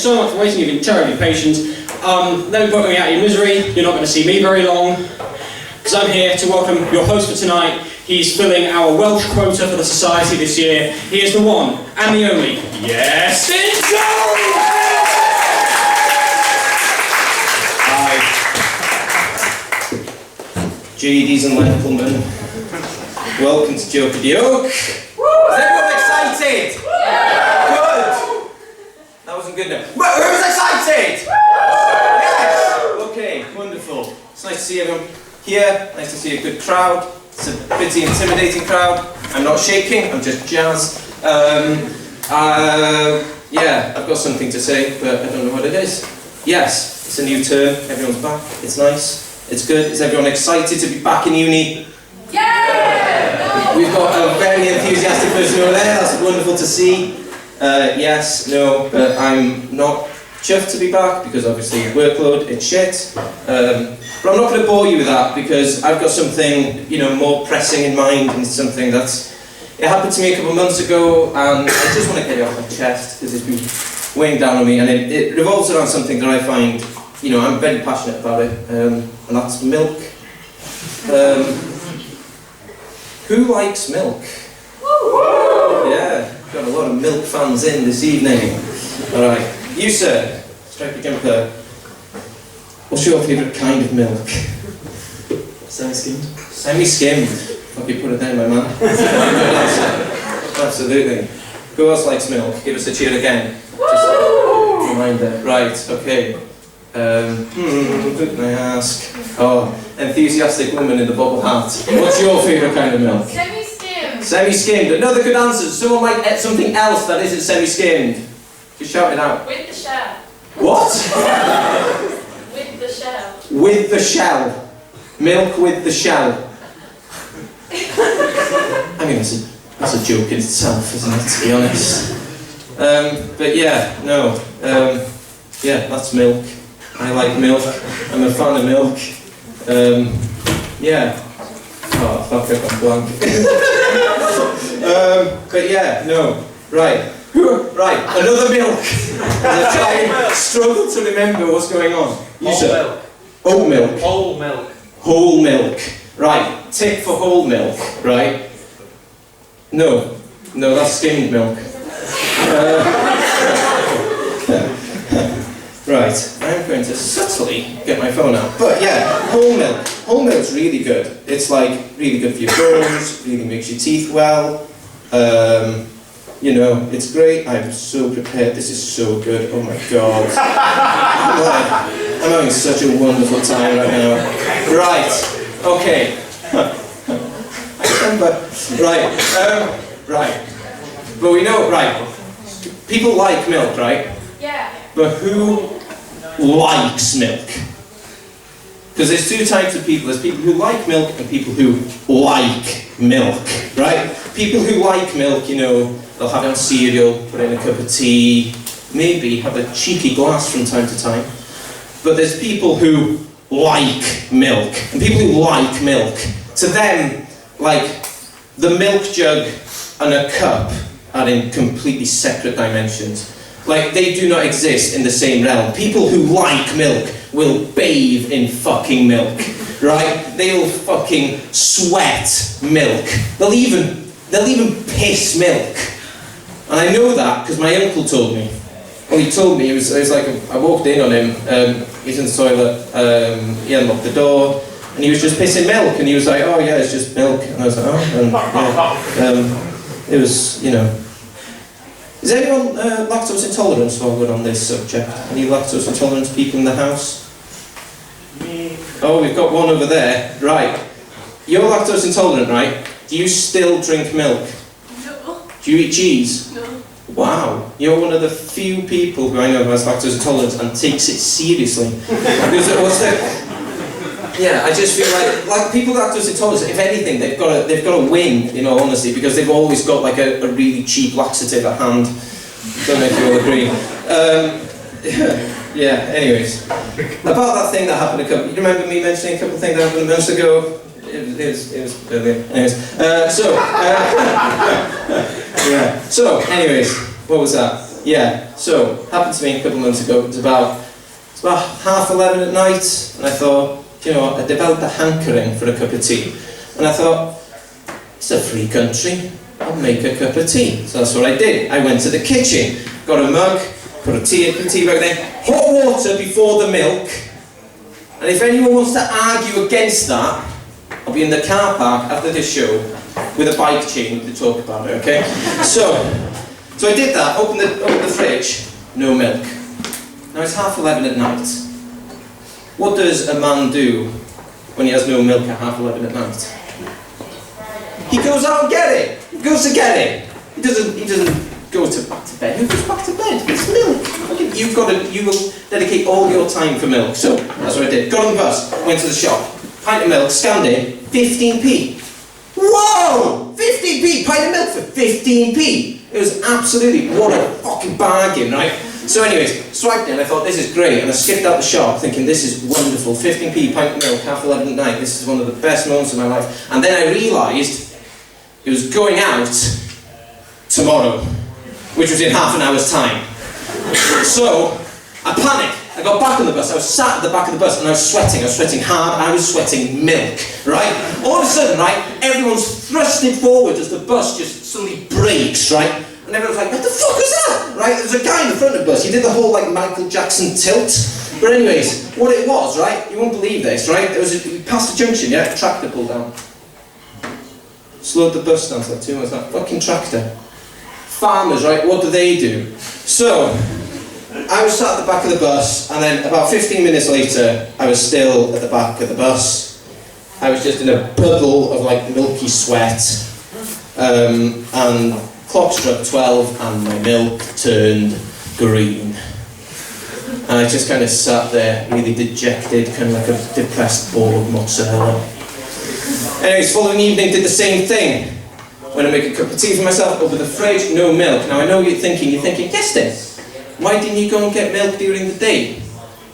so much for waiting. You've been terribly patient. Let me put me out of your misery. You're not going to see me very long, because I'm here to welcome your host for tonight. He's filling our Welsh quota for the Society this year. He is the one and the only Iestyn! Hi. GEDs and gentlemen. Welcome to Joke of Yoke. Is everyone excited? Yeah. Good. That wasn't good enough. But who's excited? Yes. Okay, wonderful. It's nice to see everyone here. Nice to see a good crowd. It's a pretty intimidating crowd. I'm not shaking, I'm just jazzed. Yeah, I've got something to say, but I don't know what it is. Yes, it's a new term, everyone's back, it's nice, it's good. Is everyone excited to be back in uni? Yeah! We've got a very enthusiastic person over there, that's wonderful to see. Yes, no, but I'm not chuffed to be back because obviously workload, it's shit. But I'm not going to bore you with that because I've got something, you know, more pressing in mind and something that's... It happened to me a couple of months ago and I just want to get it off my chest because it's been weighing down on me and it revolves around something that I find, you know, I'm very passionate about it, and that's milk. Who likes milk? Yeah, got a lot of milk fans in this evening. Alright, you sir, stripy jumper. What's your favourite kind of milk? Semi-skimmed. Semi-skimmed. Okay, put it down, my man. Absolutely. Who else likes milk? Give us a cheer again. Just a reminder. Right, okay. Who can I ask? Oh, enthusiastic woman in the bubble hat. What's your favourite kind of milk? Semi-skimmed. Semi-skimmed. Another good answer. Someone might get something else that isn't semi-skimmed. Just shout it out. With the shell. What? With the shell. With the shell. Milk with the shell. I mean, that's a joke in itself, isn't it, to be honest? But yeah, no. Yeah, that's milk. I like milk. I'm a fan of milk. Yeah. Oh, fuck, I've gone blank. But yeah, no. Right. Right, another milk. As I try and struggle to remember what's going on. Whole milk. Oat milk. Whole milk. Whole milk. Right, tick for whole milk, right? No, that's skimmed milk. Right, I'm going to subtly get my phone out. But yeah, whole milk. Whole milk's really good. It's like really good for your bones, really makes your teeth well. You know, it's great. I'm so prepared. This is so good. Oh my god. I'm having such a wonderful time right now. Right. Okay. Right. Right. But we know, right. People like milk, right? Yeah. But who likes milk? Because there's two types of people. There's people who like milk and people who like milk, right? People who like milk, you know, they'll have it on cereal, put it in a cup of tea, maybe have a cheeky glass from time to time. But there's people who like milk, and people who like milk, to them, like, the milk jug and a cup are in completely separate dimensions. Like, they do not exist in the same realm. People who like milk will bathe in fucking milk, right? They'll fucking sweat milk. They'll even piss milk. And I know that because my uncle told me. Well, he told me, it was like, I walked in on him, he's in the toilet, he unlocked the door, and he was just pissing milk, and he was like, oh yeah, it's just milk. And I was like, oh, and, yeah. It was, you know. Is anyone lactose intolerant while we're on this subject? Any lactose intolerant people in the house? Me. Oh, we've got one over there. Right. You're lactose intolerant, right? Do you still drink milk? No. Do you eat cheese? No. Wow. You're one of the few people who I know who has lactose intolerance and takes it seriously. Yeah, I just feel like people with lactose intolerance, if anything, they've got to win, in all honesty, because they've always got like a really cheap laxative at hand. Don't know if you all agree. Yeah, anyways. About that thing that happened you remember me mentioning a couple of things that happened months ago? It was brilliant. Anyways, yeah. So, anyways, what was that? Yeah, so, happened to me a couple of months ago. It was about 11:30 at night, and I thought, you know, I developed a hankering for a cup of tea. And I thought, it's a free country, I'll make a cup of tea. So that's what I did. I went to the kitchen, got a mug, put a tea bag there, hot water before the milk. And if anyone wants to argue against that, I'll be in the car park after this show with a bike chain to talk about it, okay? So I did that, opened the fridge, no milk. Now it's 11:30 at night. What does a man do when he has no milk at 11:30 at night? He goes out and get it. He goes to get it. He doesn't go back to bed. Who goes back to bed? It's milk. Okay, you will dedicate all your time for milk. So that's what I did. Got on the bus, went to the shop, pint of milk, scanned it, 15p. Whoa! 15p, pint of milk for 15p. It was absolutely, what a fucking bargain, right? So anyways, swiped in, I thought this is great, and I skipped out the shop thinking this is wonderful, 15p, pint of milk, 11:30 at night, this is one of the best moments of my life. And then I realised it was going out tomorrow, which was in half an hour's time. So, I panicked. I got back on the bus, I was sat at the back of the bus and I was sweating hard, I was sweating milk, right? All of a sudden, right, everyone's thrusted forward as the bus just suddenly brakes, right? And everyone's like, what the fuck was that? Right, there's a guy in the front of the bus, he did the whole like Michael Jackson tilt. But anyways, what it was, right, you won't believe this, right? We passed a junction, yeah, tractor pulled down. Slowed the bus down to like 2 minutes, that fucking tractor. Farmers, right, what do? So, I was sat at the back of the bus, and then about 15 minutes later, I was still at the back of the bus. I was just in a puddle of like milky sweat, and clock struck 12, and my milk turned green. And I just kind of sat there, really dejected, kind of like a depressed ball of mozzarella. Anyways, following evening, did the same thing. When I make a cup of tea for myself, open the fridge, no milk. Now I know you're thinking, Iestyn, why didn't you go and get milk during the day?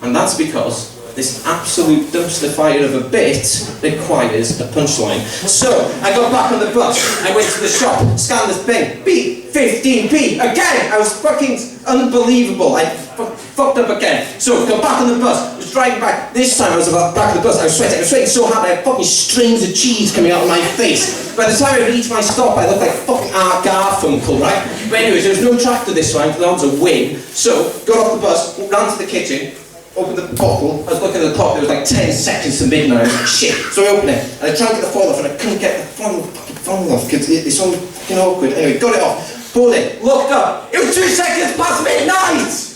And that's because this absolute dumpster fire of a bit requires a punchline. So, I got back on the bus, I went to the shop, scanned the thing, beep, 15p, again! I was fucking unbelievable, I fucked up again. So, got back on the bus, was driving back, this time I was at the back of the bus, I was sweating so hard I had fucking strings of cheese coming out of my face. By the time I reached my stop, I looked like fucking Art Garfunkel, right? But anyways, there was no tractor this time, because that was a win. So, got off the bus, ran to the kitchen, opened the bottle, I was looking at the clock, there was like 10 seconds to midnight, I was like, shit. So I opened it, and I tried to get the foil off, and I couldn't get the fucking foil off, because it's so fucking awkward. Anyway, got it off, pulled it, looked up, it was 2 seconds past midnight!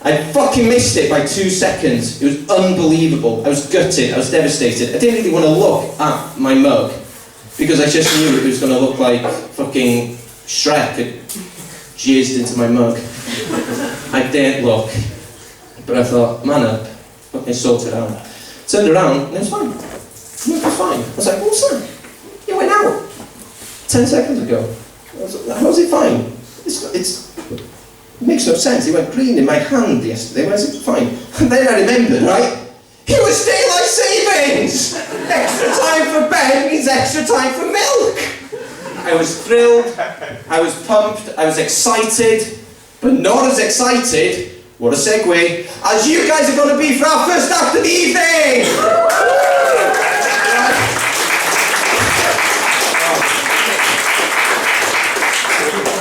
I fucking missed it by 2 seconds. It was unbelievable. I was gutted, I was devastated. I didn't really want to look at my mug, because I just knew it was going to look like fucking Shrek had jizzed into my mug. I didn't look. But I thought, man up, fucking sort it out. Turned around, and it was fine. It was fine. I was like, what's that? It went out 10 seconds ago. How's it fine? It makes no sense. It went green in my hand yesterday. Why is it fine? And then I remembered, right? It was daylight savings! Extra time for bed means extra time for milk! I was thrilled, I was pumped, I was excited, but not as excited, what a segue, as you guys are going to be for our first act of the evening!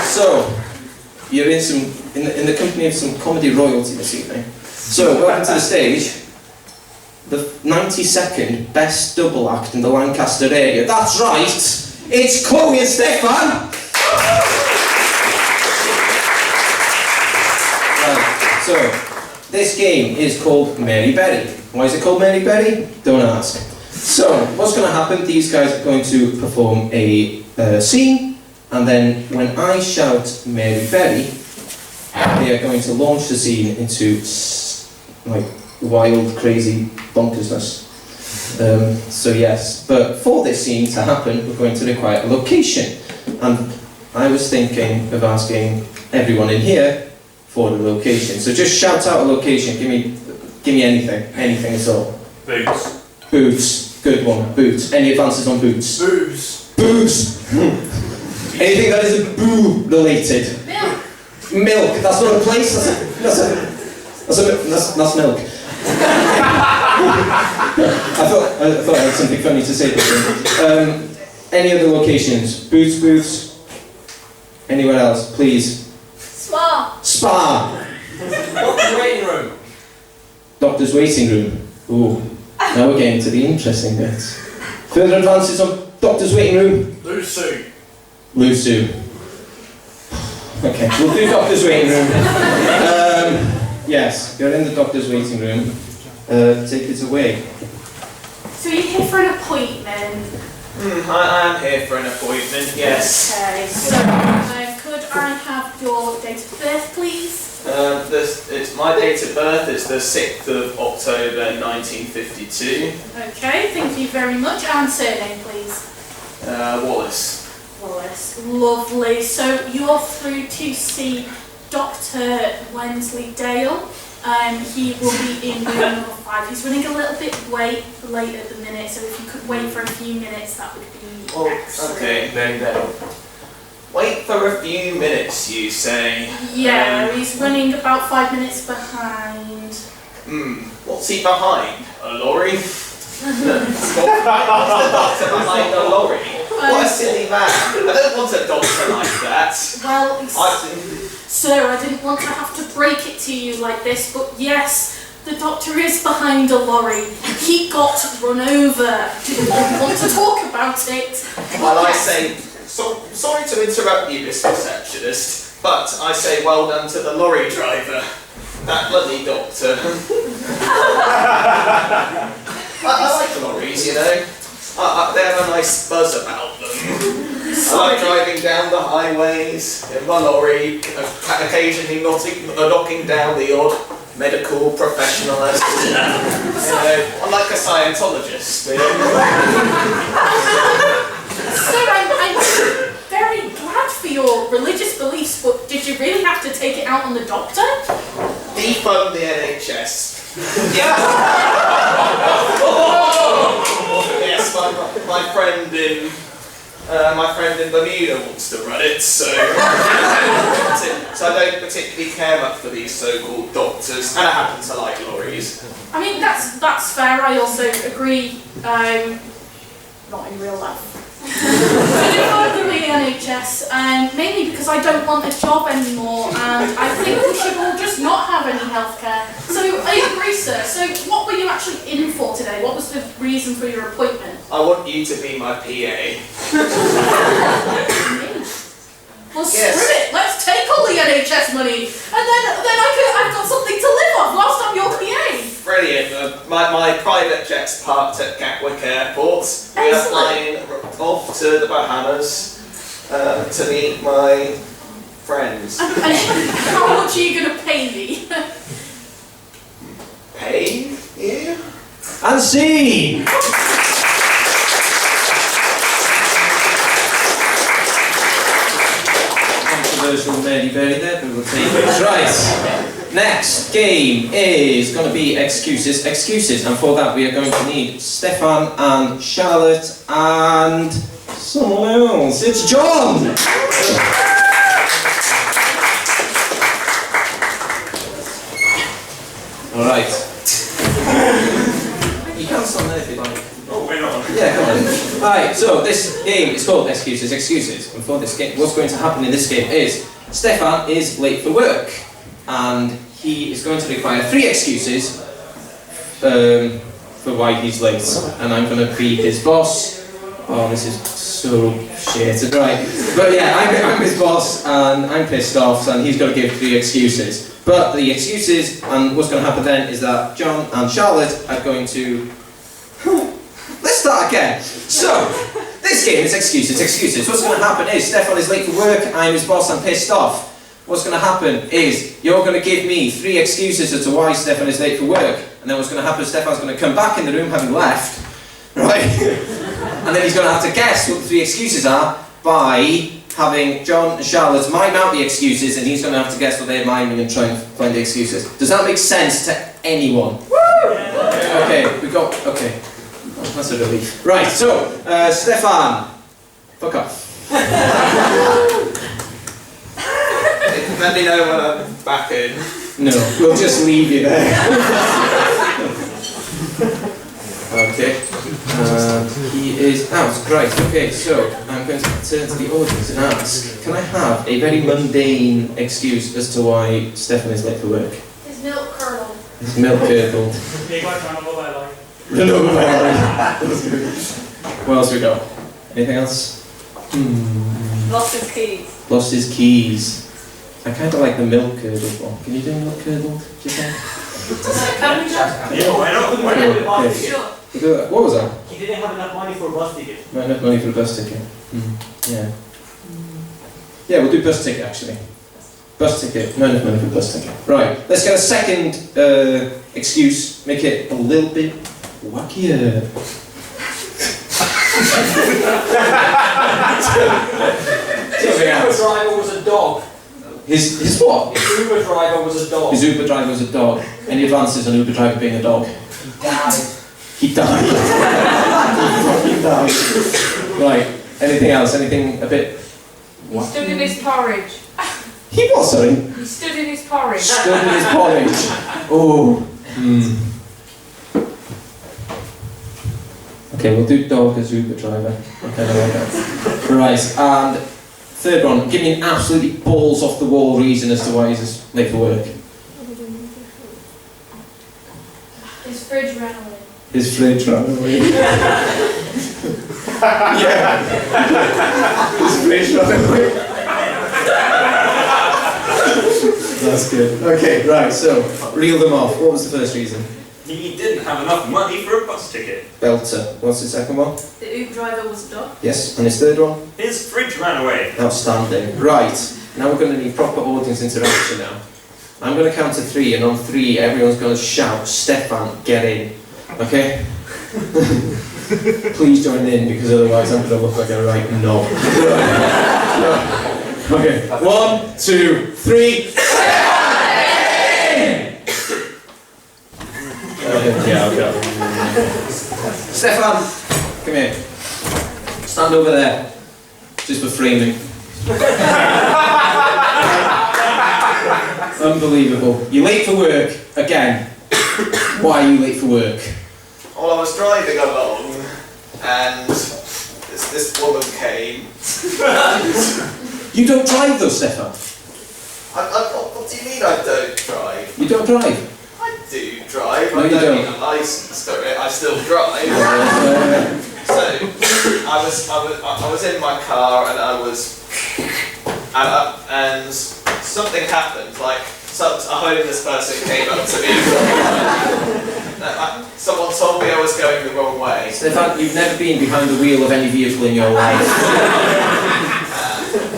So, you're in the company of some comedy royalty this evening. So, welcome to the stage, the 92nd best double act in the Lancaster area. That's right, it's Chloe and Stefan! So, this game is called Mary Berry. Why is it called Mary Berry? Don't ask. So, what's going to happen, these guys are going to perform a scene, and then when I shout Mary Berry, they are going to launch the scene into like wild, crazy bonkersness. So yes, but for this scene to happen, we're going to require a location. And I was thinking of asking everyone in here for the location. So just shout out a location. Give me anything at all. Boots. Boots. Good one. Boots. Any advances on boots? Booze. Boots. Anything that isn't boo related. Milk. Milk. That's not a place. That's milk. I thought I had something funny to say. Any other locations? Booths? Anywhere else, please? Spa. Spa. Doctor's waiting room. Doctor's waiting room. Ooh. Now we're getting to the interesting bits. Further advances on doctor's waiting room? LUCI. LUCI. Okay, we'll do doctor's waiting room. Yes, you're in the doctor's waiting room. Take it away. So you're here for an appointment? I am here for an appointment, yes. Okay, so could I have your date of birth, please? It's my date of birth, it's the 6th of October 1952. Okay, thank you very much. And surname, please? Wallace. Wallace. Lovely. So you're through to see Dr. Wensleydale. He will be in room number 5. He's running a little bit late at the minute, so if you could wait for a few minutes, that would be excellent. Okay, then. Wait for a few minutes, you say? Yeah, he's running about 5 minutes behind. What's he behind? A lorry? What's the doctor behind a lorry? What a silly man. I don't want a doctor like that. Well, sir, I didn't want to have to break it to you like this, but yes, the doctor is behind a lorry. He got run over. Didn't want to talk about it. Well, I say, sorry to interrupt you, Mr. Receptionist, but I say well done to the lorry driver. That bloody doctor. I like lorries, you know. They have a nice buzz about them. I like driving down the highways in my lorry, occasionally knocking down the odd medical professionalist. You know, I'm like a Scientologist. You know? Sir, I'm very glad for your religious beliefs, but did you really have to take it out on the doctor? Defund the NHS. Yeah. Yes, my friend in Bermuda wants to run it, so I don't particularly care much for these so-called doctors, and I happen to like lorries. I mean, that's fair. I also agree. Not in real life. I do the NHS, mainly because I don't want a job anymore, and I think we should all just not have any healthcare. So I agree, sir. So what were you actually in for today? What was the reason for your appointment? I want you to be my PA. Well, screw it. Let's take all the NHS money, and then I've got something to live off whilst I'm your PA. Brilliant. My private jet's parked at Gatwick Airport. We are flying off to the Bahamas to meet my friends. How much are you going to pay me? Pay you? And scene! Controversial very there, but we'll take it. Right. Next game is going to be excuses, and for that we are going to need Stefan and Charlotte and someone else. It's Jon! Alright. You can stand there if you like. Oh, we're not. Yeah, come on. Right, so this game is called Excuses, and for this game, what's going to happen in this game is Stefan is late for work, and he is going to require 3 excuses for why he's late, and I'm going to be his boss. Oh, this is so shit, right? But yeah, I'm his boss, and I'm pissed off, and he's got to give 3 excuses. But the excuses, and what's going to happen then is that Jon and Charlotte are going to... Let's start again. So, this game is excuses. What's going to happen is Stefan is late for work, I'm his boss, I'm pissed off. What's going to happen is you're going to give me 3 excuses as to why Stefan is late for work, and then what's going to happen is Stefan's going to come back in the room having left, right? And then he's going to have to guess what the 3 excuses are by having Jon and Charlotte mime out the excuses, and he's going to have to guess what they're miming and try and find the excuses. Does that make sense to anyone? Woo! Okay, we got... Okay. Oh, that's a relief. Right, so, Stefan. Fuck off. Let me know when I'm back in. No, we'll just leave you there. Okay. He is out. Right, okay, so I'm going to turn to the audience and ask, can I have a very mundane excuse as to why Stefan is late for work? His milk curdled. His milk curdled. What else we got? Anything else? Lost his keys. Lost his keys. I kind of like the milk curdled one. Can you do milk curdled, do you think? Can we just? Yeah, why not? Why not? Okay. Sure. We'll do that. What was that? He didn't have enough money for a bus ticket. Not enough money for a bus ticket. Yeah. Yeah, we'll do bus ticket actually. Bus ticket, not enough money for a bus ticket. Right, let's get a second excuse, make it a little bit wackier. His Uber driver was a dog. His what? His Uber driver was a dog. His Uber driver was a dog. Any advances on Uber driver being a dog? He died. He died. He died. Right, anything else? Anything a bit... He stood in his porridge. He was, sorry. He stood in his porridge. Stood in his porridge. Oh. Okay, we'll do dog as Uber driver. Okay, I like that. Right, and third one, give me an absolutely balls off the wall reason as to why he's late for work. His fridge ran away. His fridge ran away. Yeah. His fridge ran away. That's good. Okay, right, so, reel them off. What was the first reason? He didn't have enough money for a bus ticket. Belter. What's the second one? The Uber driver was a dog. Yes, and his third one? His fridge ran away. Outstanding. Right, now we're going to need proper audience interaction now. I'm going to count to 3, and on 3, everyone's going to shout, Stefan, get in. Okay? Please join in, because otherwise I'm going to look like a right knob. Okay, 1, 2, 3. Yeah, okay. Stefan, come here. Stand over there. Just for framing. Unbelievable. You're late for work again. Why are you late for work? Well, I was driving along, and this woman came. You don't drive though, Stefan. What do you mean I don't drive? You don't drive. I do drive. No, I you don't don't. need a license for it. I still drive. So I was in my car and and something happened. Like a homeless person came up to me. Someone told me I was going the wrong way. Stefan, you've never been behind the wheel of any vehicle in your life.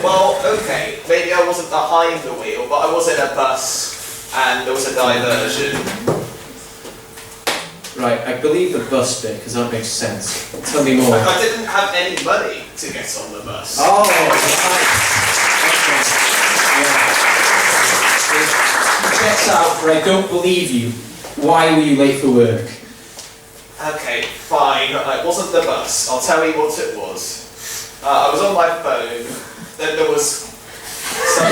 Well, okay, maybe I wasn't behind the wheel, but I was in a bus and there was a diversion. Right, I believe the bus bit, because that makes sense. Tell me more. I didn't have any money to get on the bus. Oh, right. Checks out, but I don't believe you. Why were you late for work? Okay, fine. It wasn't the bus. I'll tell you what it was. I was on my phone. Then there was some. I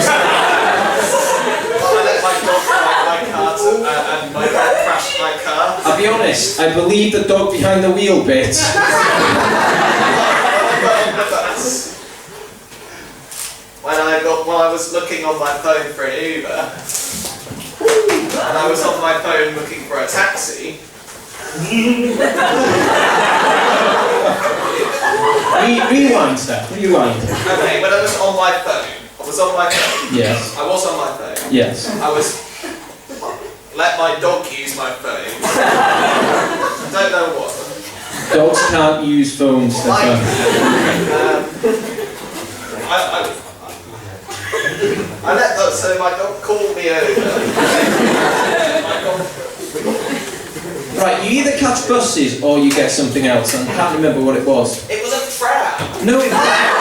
let my dog drive my car and my dog crashed my car. I'll be honest, I believe the dog behind the wheel bit. When I got on the bus, when I was looking on my phone for an Uber, and I was on my phone looking for a taxi. Rewind, Steph. Rewind. Okay, when I was on my phone. Yes. I was on my phone. Yes. I was let my dog use my phone. I don't know what. Dogs can't use phones, Stefan. I let that, so my dog called me over. Right, you either catch buses or you get something else, and I can't remember what it was. It was a tram. No, it wasn't.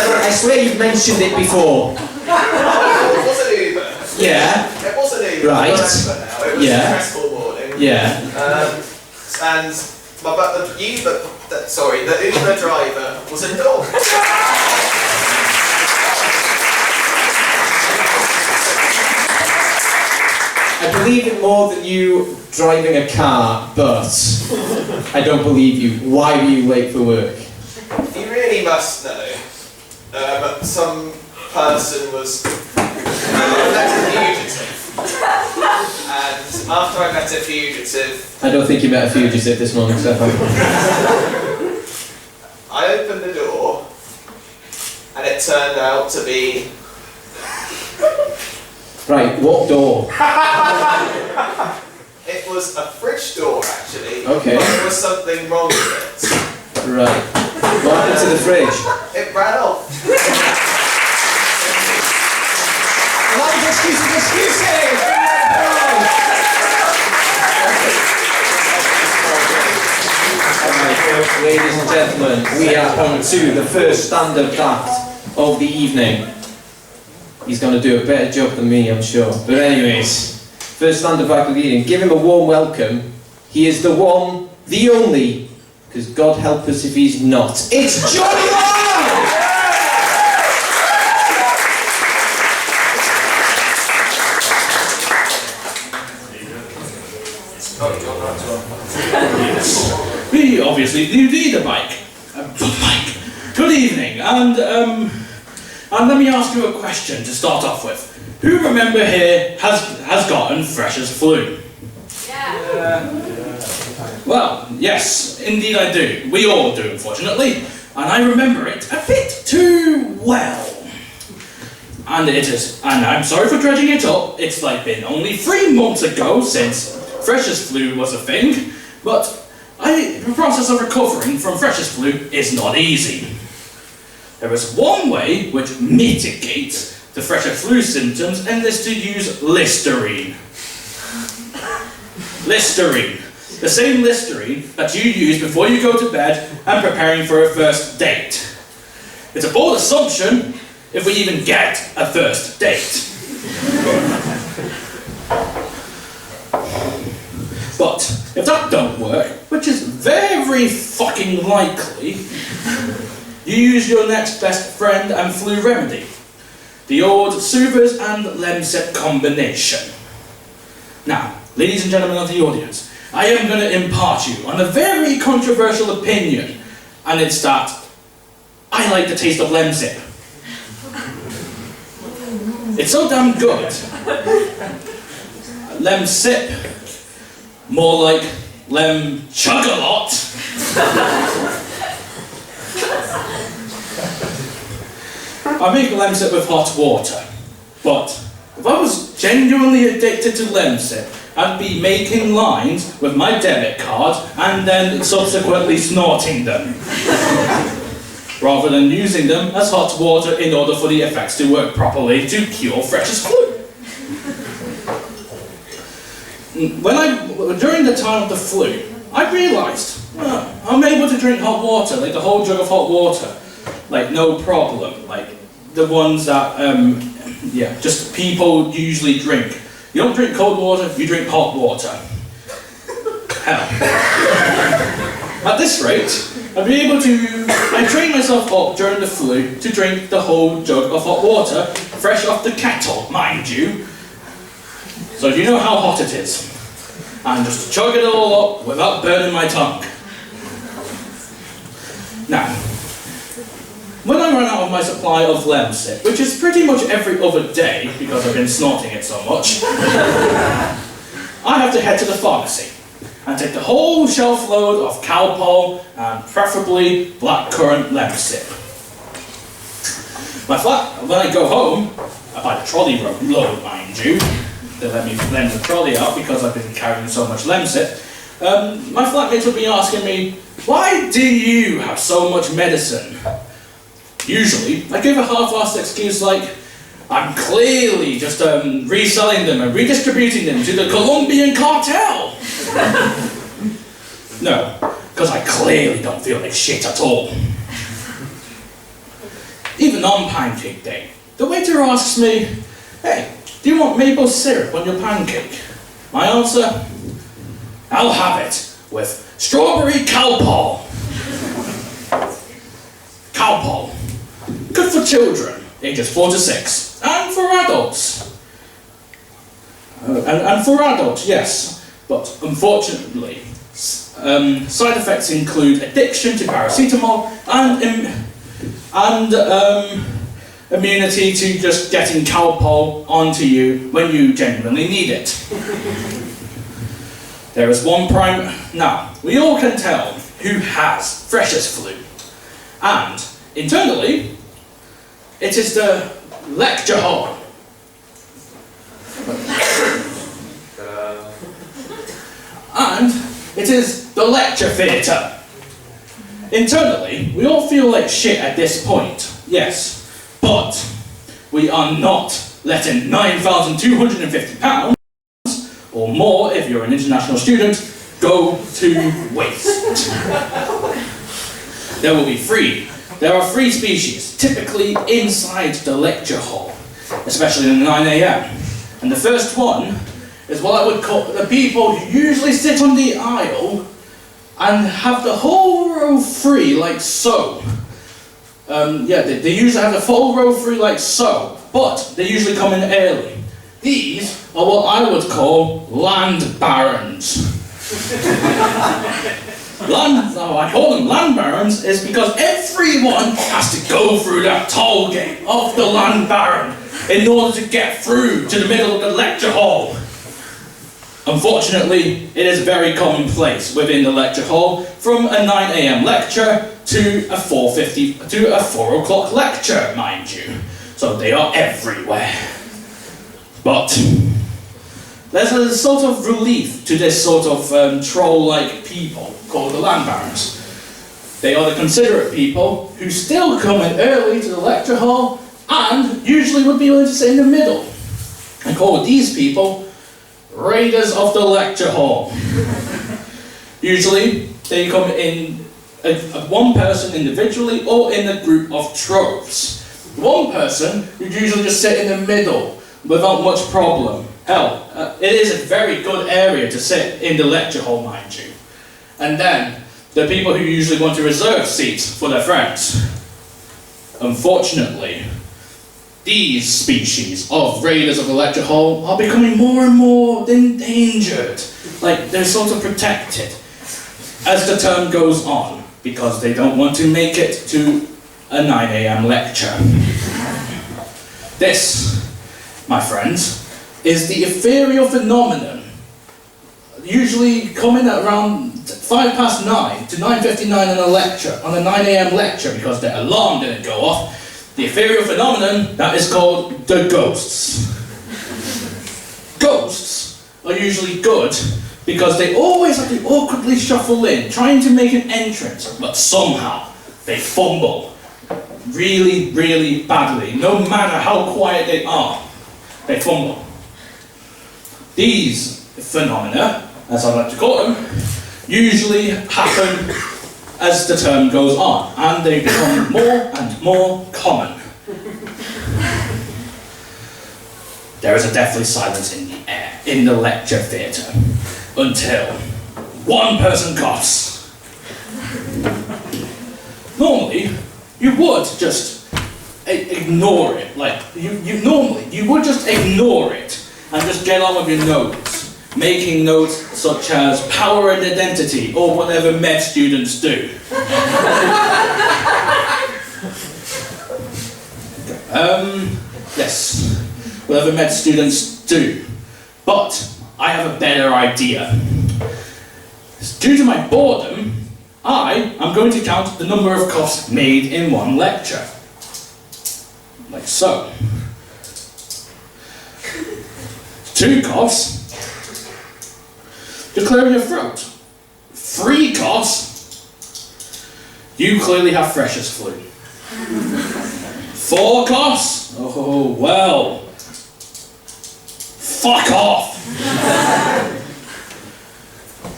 Right, I swear you've mentioned it before. It was an Uber. Yeah. It was an Uber. Right. It was a stressful morning. Yeah. And the Uber driver was a dog. I believe it more than you driving a car, but I don't believe you. Why were you late for work? You really must know. Some person was I met a fugitive. And after I met a fugitive, I don't think you met a fugitive this morning, Stefan. I opened the door, and it turned out to be... Right, what door? It was a fridge door, actually. Okay. But there was something wrong with it. Right. What happened to the fridge? It ran off. Loud excuses! Alright, ladies and gentlemen, we are on to the first stand-up act of the evening. He's going to do a better job than me, I'm sure. But anyways, first stand-up act of the evening. Give him a warm welcome. He is the one, the only, because God help us if he's not. It's Jon Lee! We obviously do need a bike. Good evening, and let me ask you a question to start off with. Who remember here has gotten Freshers' flu? Yeah. Well, yes, indeed I do. We all do, unfortunately, and I remember it a bit too well. And I'm sorry for dredging it up. It's like been only 3 months ago since Freshers' flu was a thing, but the process of recovering from Freshers' flu is not easy. There is one way which mitigates the Freshers' flu symptoms, and is to use Listerine. Listerine. The same Listerine that you use before you go to bed and preparing for a first date. It's a bold assumption if we even get a first date. But if that don't work, which is very fucking likely, you use your next best friend and flu remedy, the old soothers and Lemsip combination. Now, ladies and gentlemen of the audience, I am going to impart you on a very controversial opinion, and it's that I like the taste of Lemsip. It's so damn good. Lemsip, more like Lem Chug-a-Lot. I make Lemsip with hot water, but if I was genuinely addicted to Lemsip, I'd be making lines with my debit card and then subsequently snorting them, rather than using them as hot water in order for the effects to work properly to cure Freshers' flu. During the time of the flu, I realised I'm able to drink hot water, like the whole jug of hot water, like no problem, like the ones that just people usually drink. You don't drink cold water, you drink hot water. Hell. At this rate, I trained myself up during the flu to drink the whole jug of hot water, fresh off the kettle, mind you. So you know how hot it is. And just chug it all up without burning my tongue. Now, when I run out of my supply of Lemsip, which is pretty much every other day because I've been snorting it so much, I have to head to the pharmacy and take the whole shelf load of Calpol and preferably blackcurrant Lemsip. When I go home, I buy the trolley load, mind you. They let me lend the trolley out because I've been carrying so much Lemsip. My flatmates would be asking me, why do you have so much medicine? Usually, I give a half-assed excuse like, I'm clearly just reselling them and redistributing them to the Colombian cartel. No, because I clearly don't feel like shit at all. Even on pancake day, the waiter asks me, hey, do you want maple syrup on your pancake? My answer, I'll have it with strawberry Calpol. Calpol. Good for children, ages 4 to 6, and for adults. And for adults, yes, but unfortunately, side effects include addiction to paracetamol and immunity to just getting Calpol onto you when you genuinely need it. There is one prime... Now, we all can tell who has freshers flu. And, internally, it is the lecture hall. And it is the lecture theatre. Internally, we all feel like shit at this point, yes, but we are not letting £9,250 or more if you're an international student go to waste. There will be there are 3 species, typically inside the lecture hall, especially at 9 AM. And the first one is what I would call the people who usually sit on the aisle and have the whole row free like so. They usually have the full row free like so, but they usually come in early. These are what I would call land barons. I call them land barons is because everyone has to go through that toll gate of the land baron in order to get through to the middle of the lecture hall. Unfortunately, it is very commonplace within the lecture hall from a 9 AM lecture to a 4:50 to a 4 o'clock lecture, mind you. So they are everywhere. But there's a sort of relief to this sort of troll-like people called the land barons. They are the considerate people who still come in early to the lecture hall and usually would be willing to sit in the middle. I call these people raiders of the lecture hall. Usually they come in one person individually or in a group of troves. One person would usually just sit in the middle without much problem. Hell, it is a very good area to sit in the lecture hall, mind you. And then, the people who usually want to reserve seats for their friends. Unfortunately, these species of raiders of the lecture hall are becoming more and more endangered. Like, they're sort of protected as the term goes on, because they don't want to make it to a 9 AM lecture. This, my friends, is the ethereal phenomenon, usually coming at around 9:05 to 9:59 on a lecture, on a 9 AM lecture, because their alarm didn't go off. The ethereal phenomenon that is called the ghosts. Ghosts are usually good because they always have to awkwardly shuffle in, trying to make an entrance, but somehow they fumble really, really badly. No matter how quiet they are, they fumble. These phenomena, as I like to call them, usually happen as the term goes on, and they become more and more common. There is a deathly silence in the air, in the lecture theatre, until one person coughs. Normally, you would just ignore it, like, you would just ignore it, and just get on with your notes, making notes such as power and identity, or whatever med students do. Yes, whatever med students do. But I have a better idea. Due to my boredom, I am going to count the number of coughs made in one lecture. Like so. 2 coughs to clear your throat. 3 coughs, you clearly have freshers flu. 4 coughs, oh well, fuck off.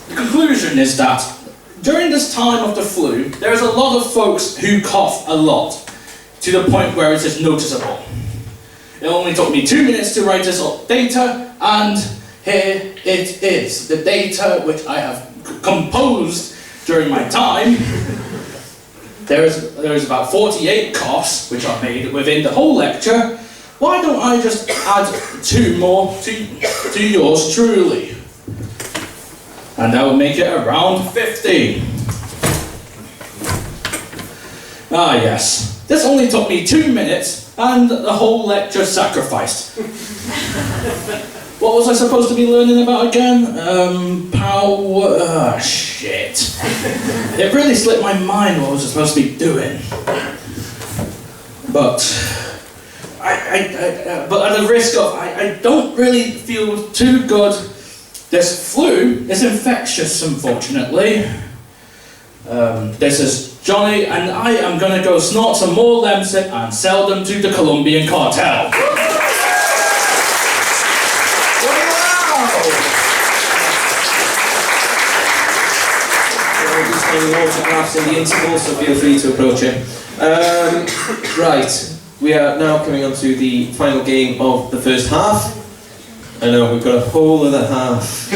The conclusion is that during this time of the flu, there's a lot of folks who cough a lot, to the point where it is noticeable. It only took me 2 minutes to write this data, and here it is, the data which I have composed during my time. There is about 48 coughs which are made within the whole lecture, why don't I just add 2 more to yours truly? And that will make it around 50. Ah yes, this only took me 2 minutes and the whole lecture sacrificed. What was I supposed to be learning about again? Power... shit. It really slipped my mind what I was supposed to be doing. But... but at the risk of... I don't really feel too good. This flu is infectious, unfortunately. This is Johnny, and I am gonna go snort some more Lemsip and sell them to the Colombian cartel. Autographs in the interval, so feel free to approach him. Right, we are now coming on to the final game of the first half. I know, we've got a whole other half.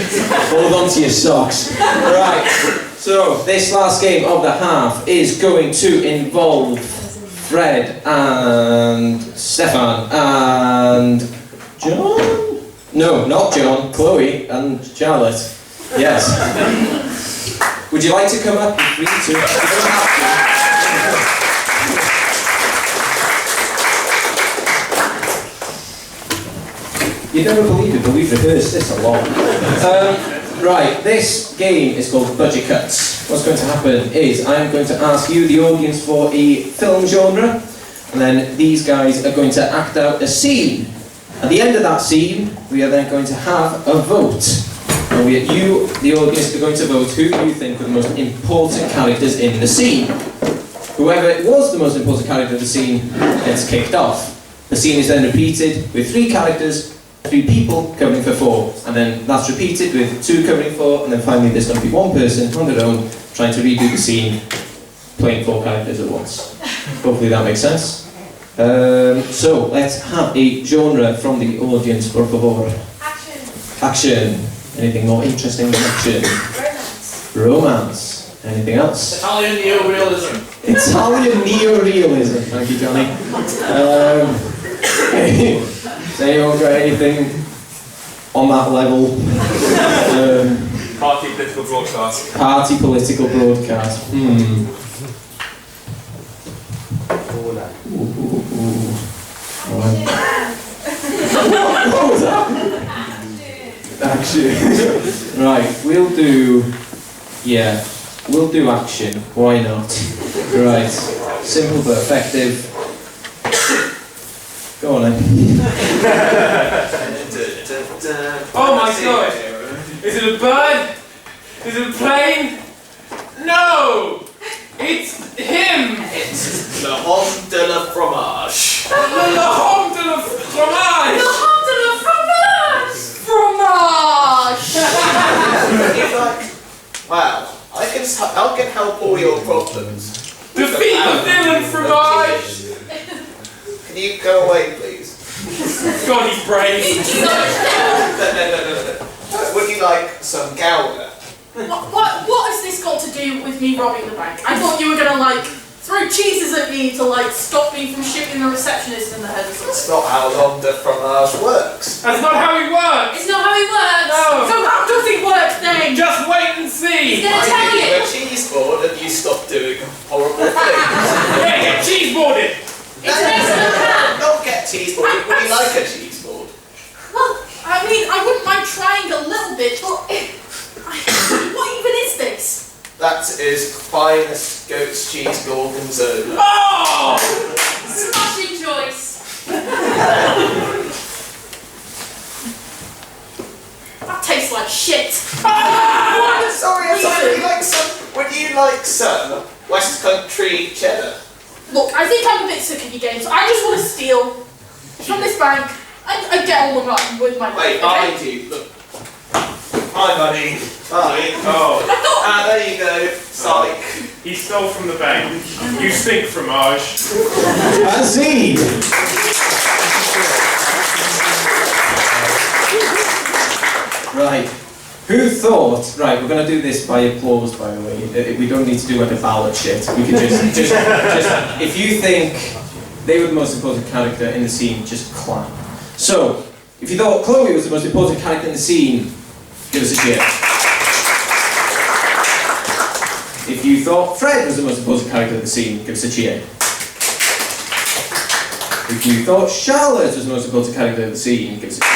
Hold on to your socks. Right, so this last game of the half is going to involve Fred and Stefan and John? No, not John, Chloe and Charlotte. Yes. Would you like to come up? You're free to. You don't have to. You'd never believe it, but we've rehearsed this a lot. Right, this game is called Budget Cuts. What's going to happen is I'm going to ask you, the audience, for a film genre, and then these guys are going to act out a scene. At the end of that scene, we are then going to have a vote. And you, the audience, are going to vote who you think are the most important characters in the scene. Whoever was the most important character of the scene gets kicked off. The scene is then repeated with 3 characters, 3 people covering for 4, and then that's repeated with 2 covering 4, and then finally there's going to be 1 person on their own trying to redo the scene, playing 4 characters at once. Hopefully that makes sense. So let's have a genre from the audience, por favor. Action. Action. Anything more interesting than action? Romance. Romance. Anything else? Italian neorealism. Italian neorealism. Thank you, Johnny. Has anyone got anything on that level? Party political broadcast. Party political broadcast. What was that? Action. Right, we'll do action. Why not? Right, simple but effective. Go on then. Oh my god! Is it a bird? Is it a plane? No! It's him! It's Le Homme de la Fromage. Le Homme de la Fromage! The Homme de la Fromage! Fromage! He's like, wow, I can help all your problems. Defeat the villain Fromage! Can you go away, please? God, he's brave. No. Would you like some gouda? What has this got to do with me robbing the bank? I thought you were gonna like throw cheeses at me to like stop me from shooting the receptionist in the head or something. That's not how L'Homme de Fromage works. That's not how he works! It's not how it works! No. So how does it work then? Just wait and see! He's gonna I tell give you a you! cheese board and you stop doing horrible things. Yeah, get cheese boarded! It's an excellent plan! Not get cheese board. Would you like a cheese board? Well, I mean, I wouldn't mind trying a little bit, but what even is this? That is finest goat's cheese gorgonzola. Oh! Smashing choice! That tastes like shit! I'm sorry. Would you like some West Country cheddar? Look, I think I'm a bit sick of your games. I just want to steal from this bank and get on with my Wait, life, behind you. Look. Hi, buddy. Hi. Oh, There you go. Psych. he stole from the bank. You stink, Fromage. I see. Right. Who thought? Right, we're going to do this by applause, by the way. We don't need to do like a ballot shit. We can just if you think they were the most important character in the scene, just clap. So, if you thought Chloe was the most important character in the scene, give us a cheer. If you thought Fred was the most important character in the scene, give us a cheer. If you thought Charlotte was the most important character in the scene, give us a cheer.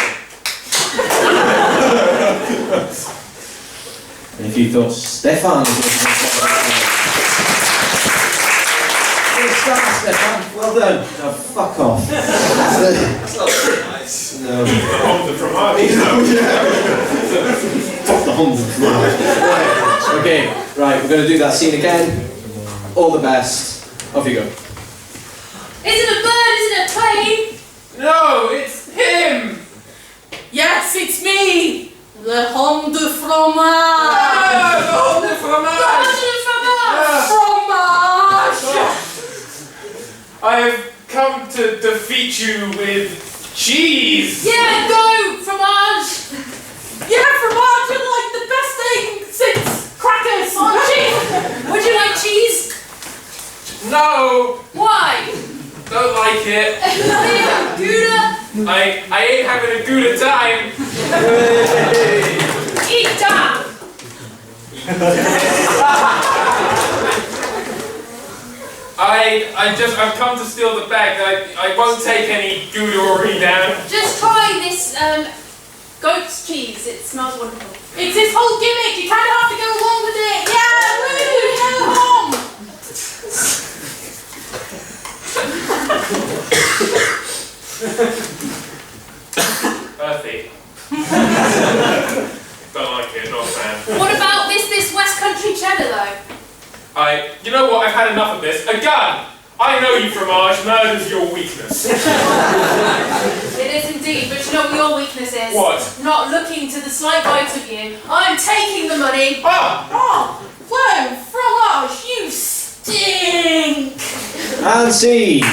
And if you thought Stefan was the most important character in the scene, Stefan, well done. Now fuck off. That's not very nice. No. Hold the fromage. Fuck the Humphries. Okay, right, we're going to do that scene again. All the best. Off you go. Is it a bird? Is it a plane? No, it's him! Yes, it's me! Le homme de fromage! Ah, the fromage! Fromage! I have come to defeat you with cheese! Yeah, go! Fromage! Yeah, fromage is like the best thing since crackers on cheese! Would you like cheese? No! Why? Don't like it. Gouda? I ain't having a good time. Eat that! I've come to steal the bag. I won't take any Gouda or Edam. Just try this goat's cheese. It smells wonderful. It's this whole gimmick. You kind of have to go along with it. Yeah, woo! Hell home! Earthy. Don't like it, not a fan. What about this West Country cheddar though? You know what, I've had enough of this. A gun! I know you, fromage, murder's your weakness. It is indeed, but you know what your weakness is? What? Not looking to the slight right of you. I'm taking the money. Ah! Oh, whoa, fromage, you stink! And scene.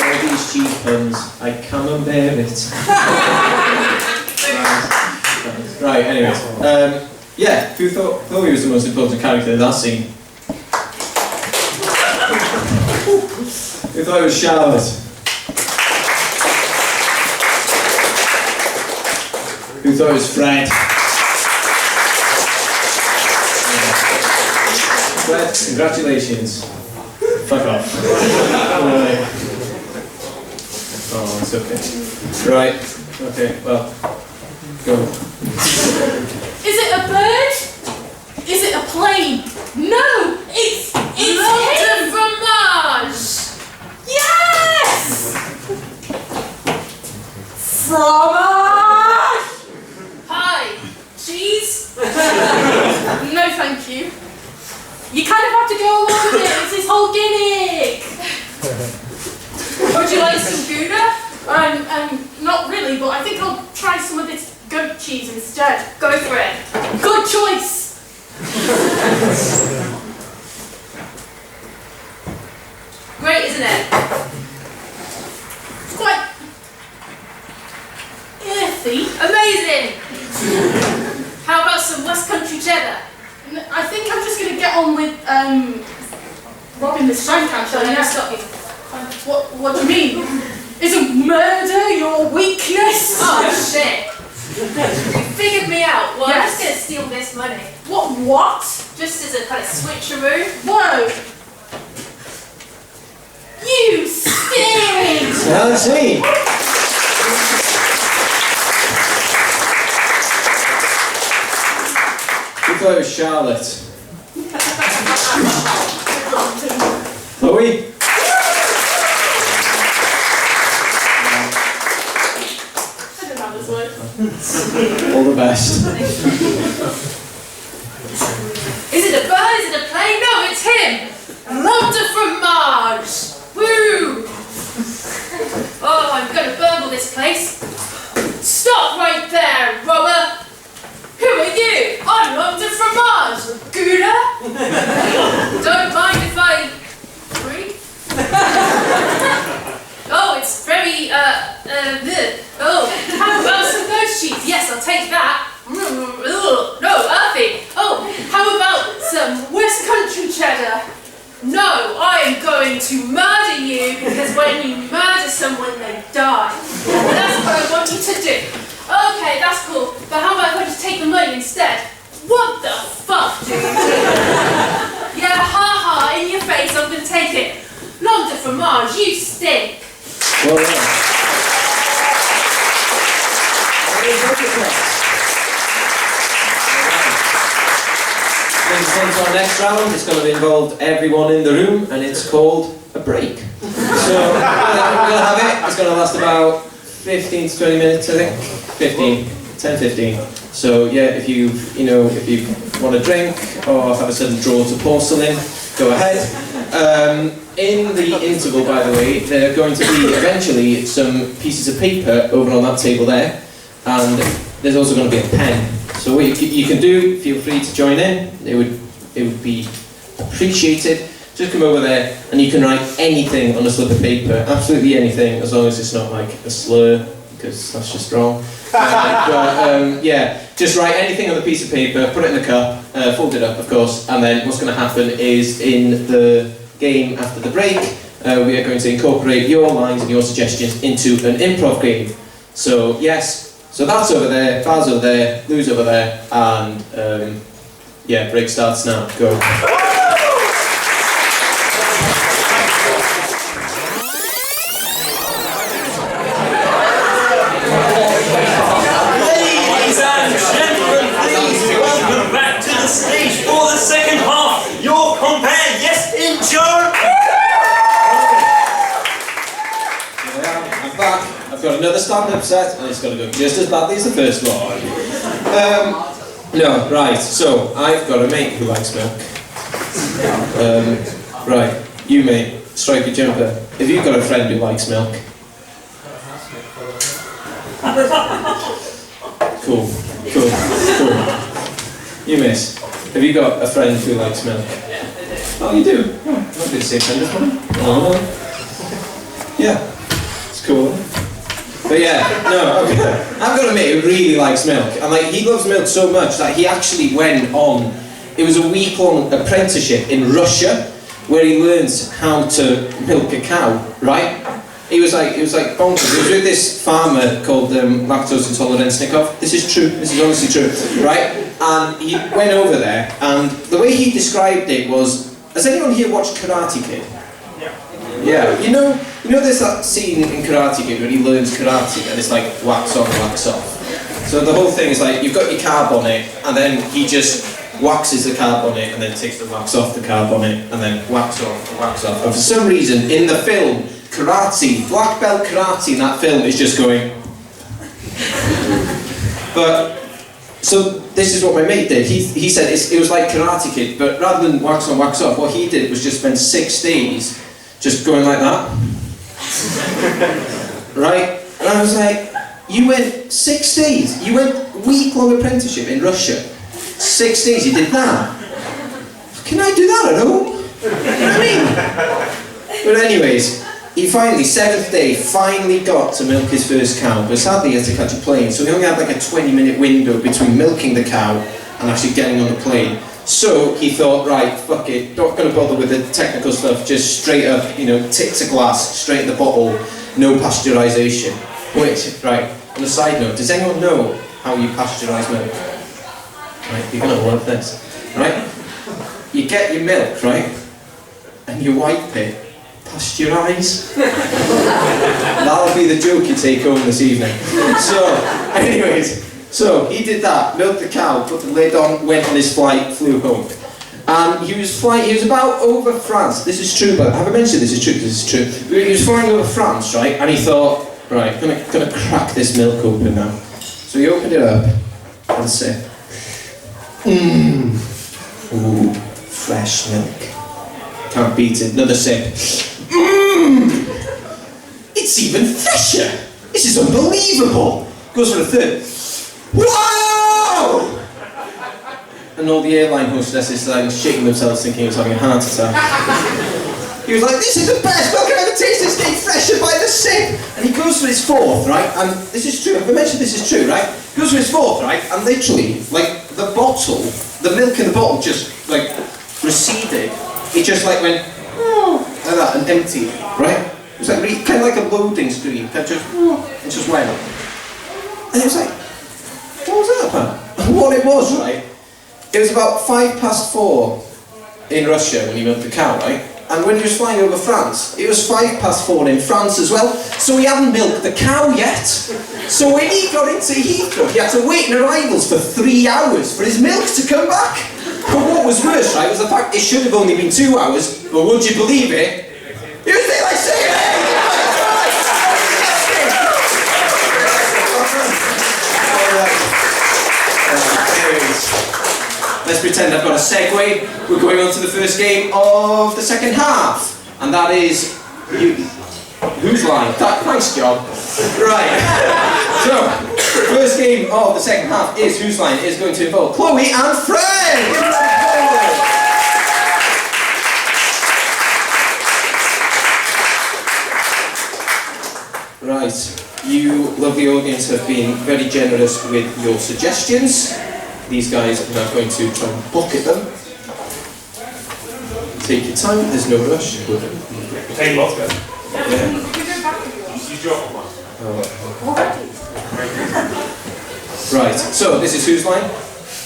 All these cheese puns, I cannot bear it. Right, anyways. Yeah, who thought Chloe was the most important character in that scene? Who thought it was Charlotte? Who thought it was Fred? Fred, congratulations. Fuck off. Oh, it's okay. Right, okay, well, go. Is it a bird? Is it a plane? No, it's him! Fromage! Yes! Fromage! Hi, cheese? No, thank you. You kind of have to go along with it. It's this whole gimmick. Would you like some Gouda? Not really, but I think I'll try some of this goat cheese instead. Go for it. Good choice. Great, isn't it? It's quite earthy. Amazing. How about some West Country cheddar? I think I'm just going to get on with robbing this bank actually. Yeah. Stop you. What do you mean? Isn't murder your weakness? Oh shit. You figured me out. Well, yes. I'm just going to steal this money. What? Just as a kind of switcheroo. Whoa. You stink! Now let's see. Who thought it was Charlotte? Chloe? I don't know this word. All the best. Is it a bird? Is it a plane? No, it's him! Love de fromage! Woo! Oh, I'm gonna burgle this place. Stop right there, robber! Who are you? I'm Love de fromage! Gouda? Don't mind if I breathe? Oh, it's very, good. Oh, how about some goat cheese? Yes, I'll take that. No, earthy. Oh, how about instead. What the fuck do you do? Yeah, ha ha, in your face, I'm gonna take it. Nom de fromage, you stink. Well done. Brings us on to our next round. It's going to involve everyone in the room, and it's called a break. So we're going to have it. It's going to last about 15 to 20 minutes, I think. 10-15. So yeah, if you want a drink or have a sudden draw to porcelain, go ahead. In the interval, by the way, there are going to be eventually some pieces of paper over on that table there, and there's also going to be a pen. So what you can do, feel free to join in. It would be appreciated. Just come over there and you can write anything on a slip of paper, absolutely anything, as long as it's not like a slur, because that's just wrong. Yeah, just write anything on the piece of paper, put it in the cup, fold it up, of course, and then what's going to happen is in the game after the break, we are going to incorporate your lines and your suggestions into an improv game. So yes. So that's over there, Baz over there, Lou's over there, and yeah, break starts now. Go. Ladies and gentlemen, please welcome back to the stage for the second half. Your compare, Iestyn, Jon. I'm back. I've got another stand-up set, and it's got to go just as badly as the first one. No, right, so I've got a mate who likes milk. Right, you mate, strike a jumper. Have you got a friend who likes milk? Cool. You miss, have you got a friend who likes milk? Oh, you do? Oh, not the same friend as mine. Oh, yeah, it's cool. But yeah, no, okay. I've got a mate who really likes milk, and like he loves milk so much that he actually went on. It was a week-long apprenticeship in Russia where he learns how to milk a cow. Right? It was like bonkers. He was with this farmer called lactose intolerant Snikov. This is true. This is honestly true. Right? And he went over there, and the way he described it was: has anyone here watched Karate Kid? Yeah, you know there's that scene in Karate Kid where he learns karate and it's like wax on, wax off. So the whole thing is like, you've got your car bonnet and then he just waxes the car bonnet and then takes the wax off the car bonnet and then wax off and wax off. And for some reason in the film, karate, black belt karate in that film is just going. But, so this is what my mate did. He said it was like Karate Kid, but rather than wax on, wax off, what he did was just spend 6 days just going like that. Right? And I was like, you went 6 days, you went week-long apprenticeship in Russia. 6 days, you did that. Can I do that at home? You know what I mean? But anyways, he finally, 7th day, finally got to milk his first cow, but sadly he had to catch a plane, so he only had like a 20-minute window between milking the cow and actually getting on the plane. So he thought, right, fuck it, not going to bother with the technical stuff, just straight up, tip to glass, straight in the bottle, no pasteurisation. Wait, right, on a side note, does anyone know how you pasteurise milk? Right, you're going to love this, right? You get your milk, right, and you wipe it, pasteurise. That'll be the joke you take home this evening. So, anyways. So, he did that, milked the cow, put the lid on, went on his flight, flew home. And he was about over France. This is true, but have I mentioned this is true? This is true. He was flying over France, right? And he thought, right, gonna crack this milk open now. So he opened it up and said, ooh, fresh milk. Can't beat it. Another sip. It's even fresher. This is unbelievable. Goes for a third. Whoa! And all the airline hostesses started shaking themselves thinking he was having a heart attack. He was like, this is the best milk I've ever tasted, it's getting fresher by the sip! And he goes for his fourth, right? And this is true, I've mentioned this is true, right? He goes for his fourth, right? And literally, like, the bottle, the milk in the bottle just, like, receded. It just, like, went, like that, and emptied, right? It was like, kind of like a loading screen, kind of just, it just went. And it was like, what was that about? And what it was, right? It was about 4:05 in Russia when he milked the cow, right? And when he was flying over France, it was 4:05 in France as well, so he hadn't milked the cow yet. So when he got into Heathrow, he had to wait in arrivals for 3 hours for his milk to come back. But what was worse, right, was the fact it should have only been 2 hours, but would you believe it? It was daylight saving! Let's pretend I've got a segue. We're going on to the first game of the second half. And that is... Whose line? Nice job. Right. So, first game of the second half is Whose Line. It is going to involve Chloe and Fred! Right. You, lovely audience, have been very generous with your suggestions. These guys are now going to try and bucket them. Take your time, there's no rush. Take lots, guys. Yeah. You drop one. Right, so this is Whose Line.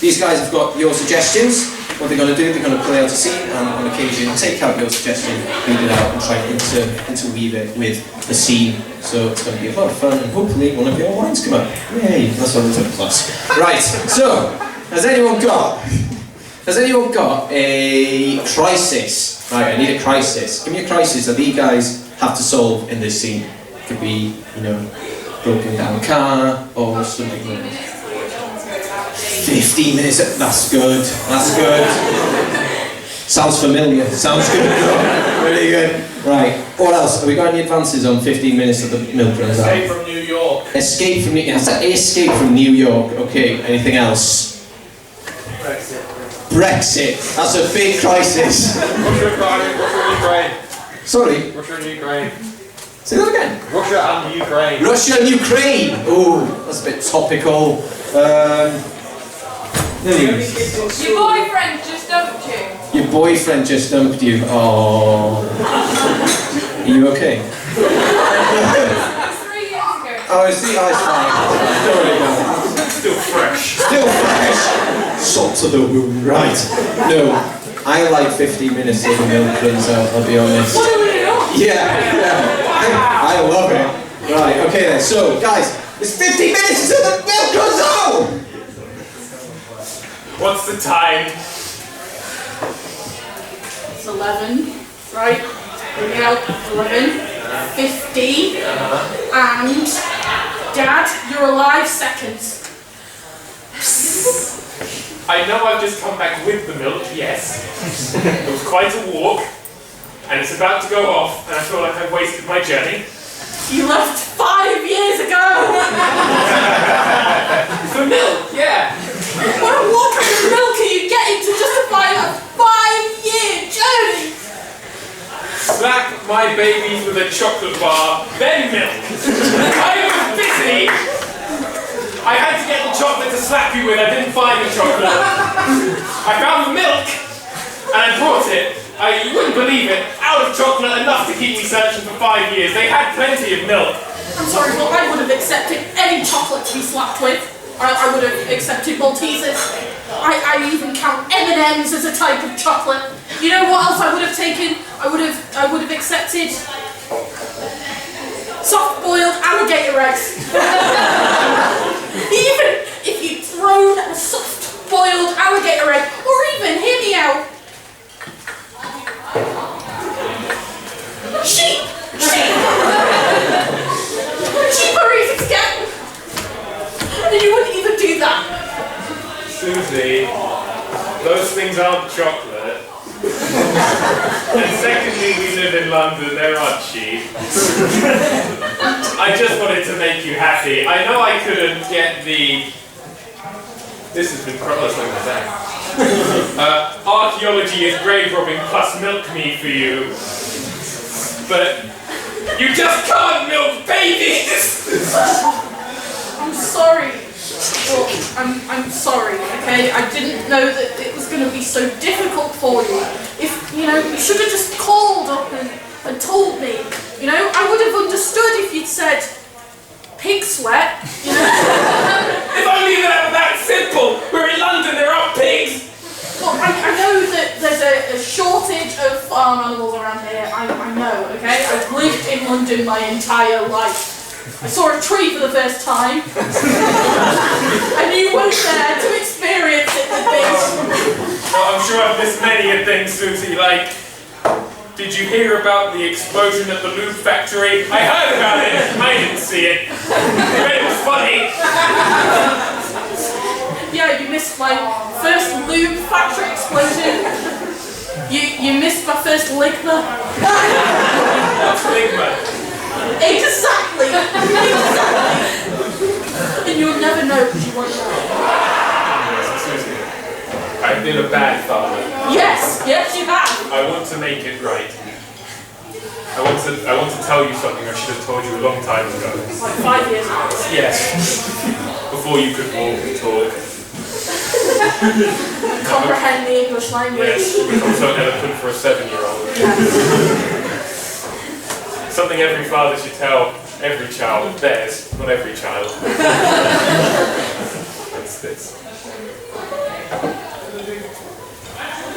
These guys have got your suggestions. What they're going to do, they're going to play out a scene and on occasion take out your suggestion, read it out and try and interweave it with the scene. So it's going to be a lot of fun and hopefully one of your lines come up. Yay, that's what we took class. Right, so, has anyone got a crisis? Right, I need a crisis. Give me a crisis that these guys have to solve in this scene. It could be, broken down car or something like that. 15 minutes, that's good. Sounds familiar, sounds good. Really good. Right, what else? Have we got any advances on 15 minutes of the milk runs out? Escape from New York. Escape from New York. Escape from New York. Okay, anything else? Brexit. That's a big crisis. Russia and Ukraine. Sorry? Russia and Ukraine. Say that again. Russia and Ukraine. Russia and Ukraine. Ooh, that's a bit topical. Your boyfriend just dumped you. Your boyfriend just dumped you. Oh. Are you okay? 3 years ago. Oh, it's fine. Don't worry about it. Still fresh. Still fresh. Salt to the wound. Right. No, I like 15 minutes of the milk runs out, I'll be honest. What are we doing? Yeah. I love it. Right, okay then. So, guys, it's 15 minutes until the milk runs out! What's the time? It's 11, right? Bring out 11, 15, and Dad, you're alive seconds. I know I've just come back with the milk, yes. It was quite a walk, and it's about to go off, and I feel like I've wasted my journey. You left 5 years ago! For milk, yeah. What kind of milk are you getting to justify a 5-year journey? Slap my babies with a chocolate bar, then milk. I was busy. I had to get the chocolate to slap you with. I didn't find the chocolate. I found the milk, and I brought it. You wouldn't believe it. Out of chocolate, enough to keep me searching for 5 years. They had plenty of milk. I'm sorry, but I would have accepted any chocolate to be slapped with. I would have accepted Maltesers. I even count M&Ms as a type of chocolate. You know what else I would have taken? I would have accepted soft-boiled alligator eggs. Even if you'd thrown a soft-boiled alligator egg, or even, hear me out, sheep are easy to get. And you wouldn't even do that. Susie, those things aren't chocolate. And secondly, we live in London, they aren't cheap. I just wanted to make you happy. I know I couldn't get the... This has been crossed like that. Archaeology is grave robbing plus milk me for you. But you just can't milk babies! I'm sorry. Well, I'm sorry, okay? I didn't know that it was going to be so difficult for you. If, you should have just called up and told me. I would have understood if you'd said, pig sweat, If only that simple! We're in London! I know that there's a shortage of farm animals around here. I know, okay? I've lived in London my entire life. I saw a tree for the first time. And you weren't there to experience it with me. Well, I'm sure I've missed many a thing, Susie, like, did you hear about the explosion at the lube factory? I heard about it, I didn't see it. But it was funny. Yeah, you missed my first lube factory explosion. You missed my first ligma. What's ligma? Exactly! And you'll never know because you won't know. Susie, I've been a bad father. Yes, you have. I want to make it right. I want to tell you something I should have told you a long time ago. Like 5 years ago. Yes. Before you could walk and talk. Comprehend the English language. Yes, become so eloquent for a 7-year-old. Something every father should tell every child. Theirs, not every child. That's this.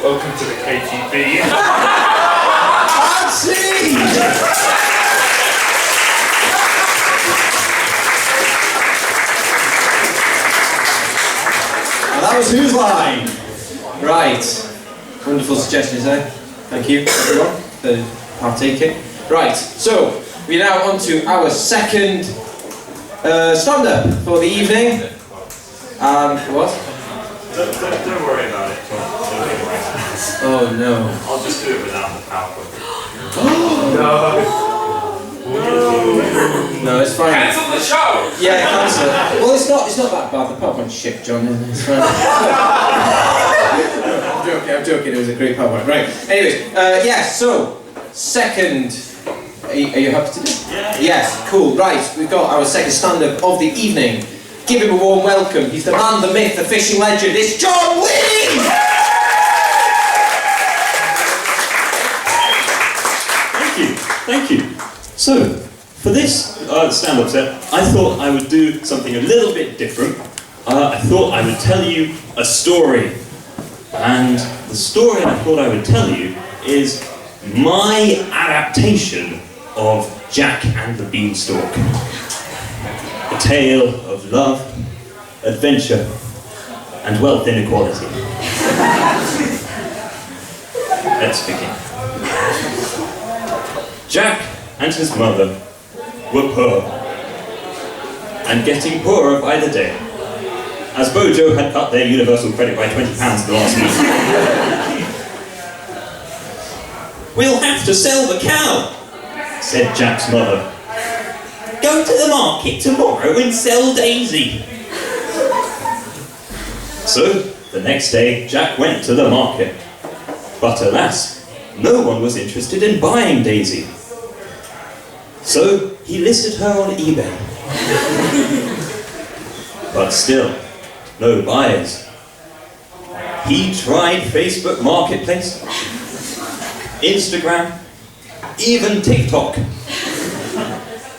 Welcome to the KGB. Well, that was whose line? Right. Wonderful suggestions there. Thank you, everyone, for partaking. Right, so we're now on to our second stand-up for the evening. What? Don't worry about it. Oh no. I'll just do it without the PowerPoint. No, it's fine. Cancel the show! Yeah, cancel it. Well, it's not that bad. The PowerPoint shit, John. It's fine. I'm joking. It was a great PowerPoint. Right. Anyways, so second. Are you happy to do it? Yeah. Yes, cool. Right, we've got our second stand-up of the evening. Give him a warm welcome. He's the man, the myth, the fishing legend. It's Jon Lee! Thank you. So, for this stand-up set, I thought I would do something a little bit different. I thought I would tell you a story. And the story I thought I would tell you is my adaptation of Jack and the Beanstalk. A tale of love, adventure, and wealth inequality. Let's begin. Jack and his mother were poor, and getting poorer by the day, as Bojo had cut their universal credit by £20 the last week. "We'll have to sell the cow," said Jack's mother. "Go to the market tomorrow and sell Daisy." So, the next day, Jack went to the market. But alas, no one was interested in buying Daisy. So, he listed her on eBay. But still, no buyers. He tried Facebook Marketplace, Instagram, even TikTok.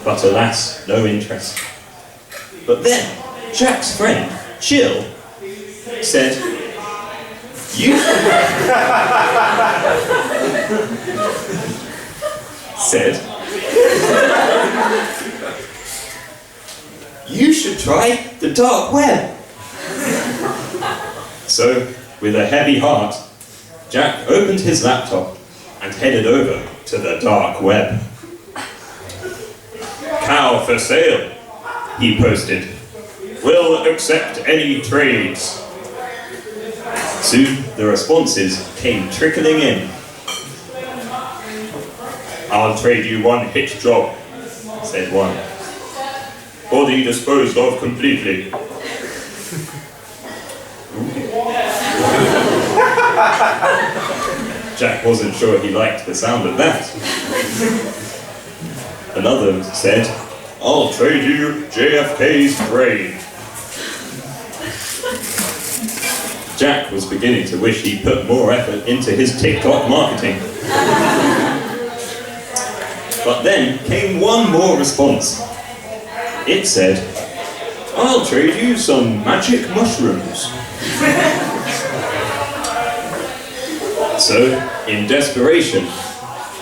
But alas, no interest. But then, Jack's friend, Jill, said, "You should try the dark web." So, with a heavy heart, Jack opened his laptop and headed over to the dark web. "Cow for sale," he posted. "Will accept any trades." Soon, the responses came trickling in. "I'll trade you one hit job," said one. "Body disposed of completely." Jack wasn't sure he liked the sound of that. Another said, "I'll trade you JFK's brain." Jack was beginning to wish he'd put more effort into his TikTok marketing. But then came one more response. It said, "I'll trade you some magic mushrooms." So, in desperation,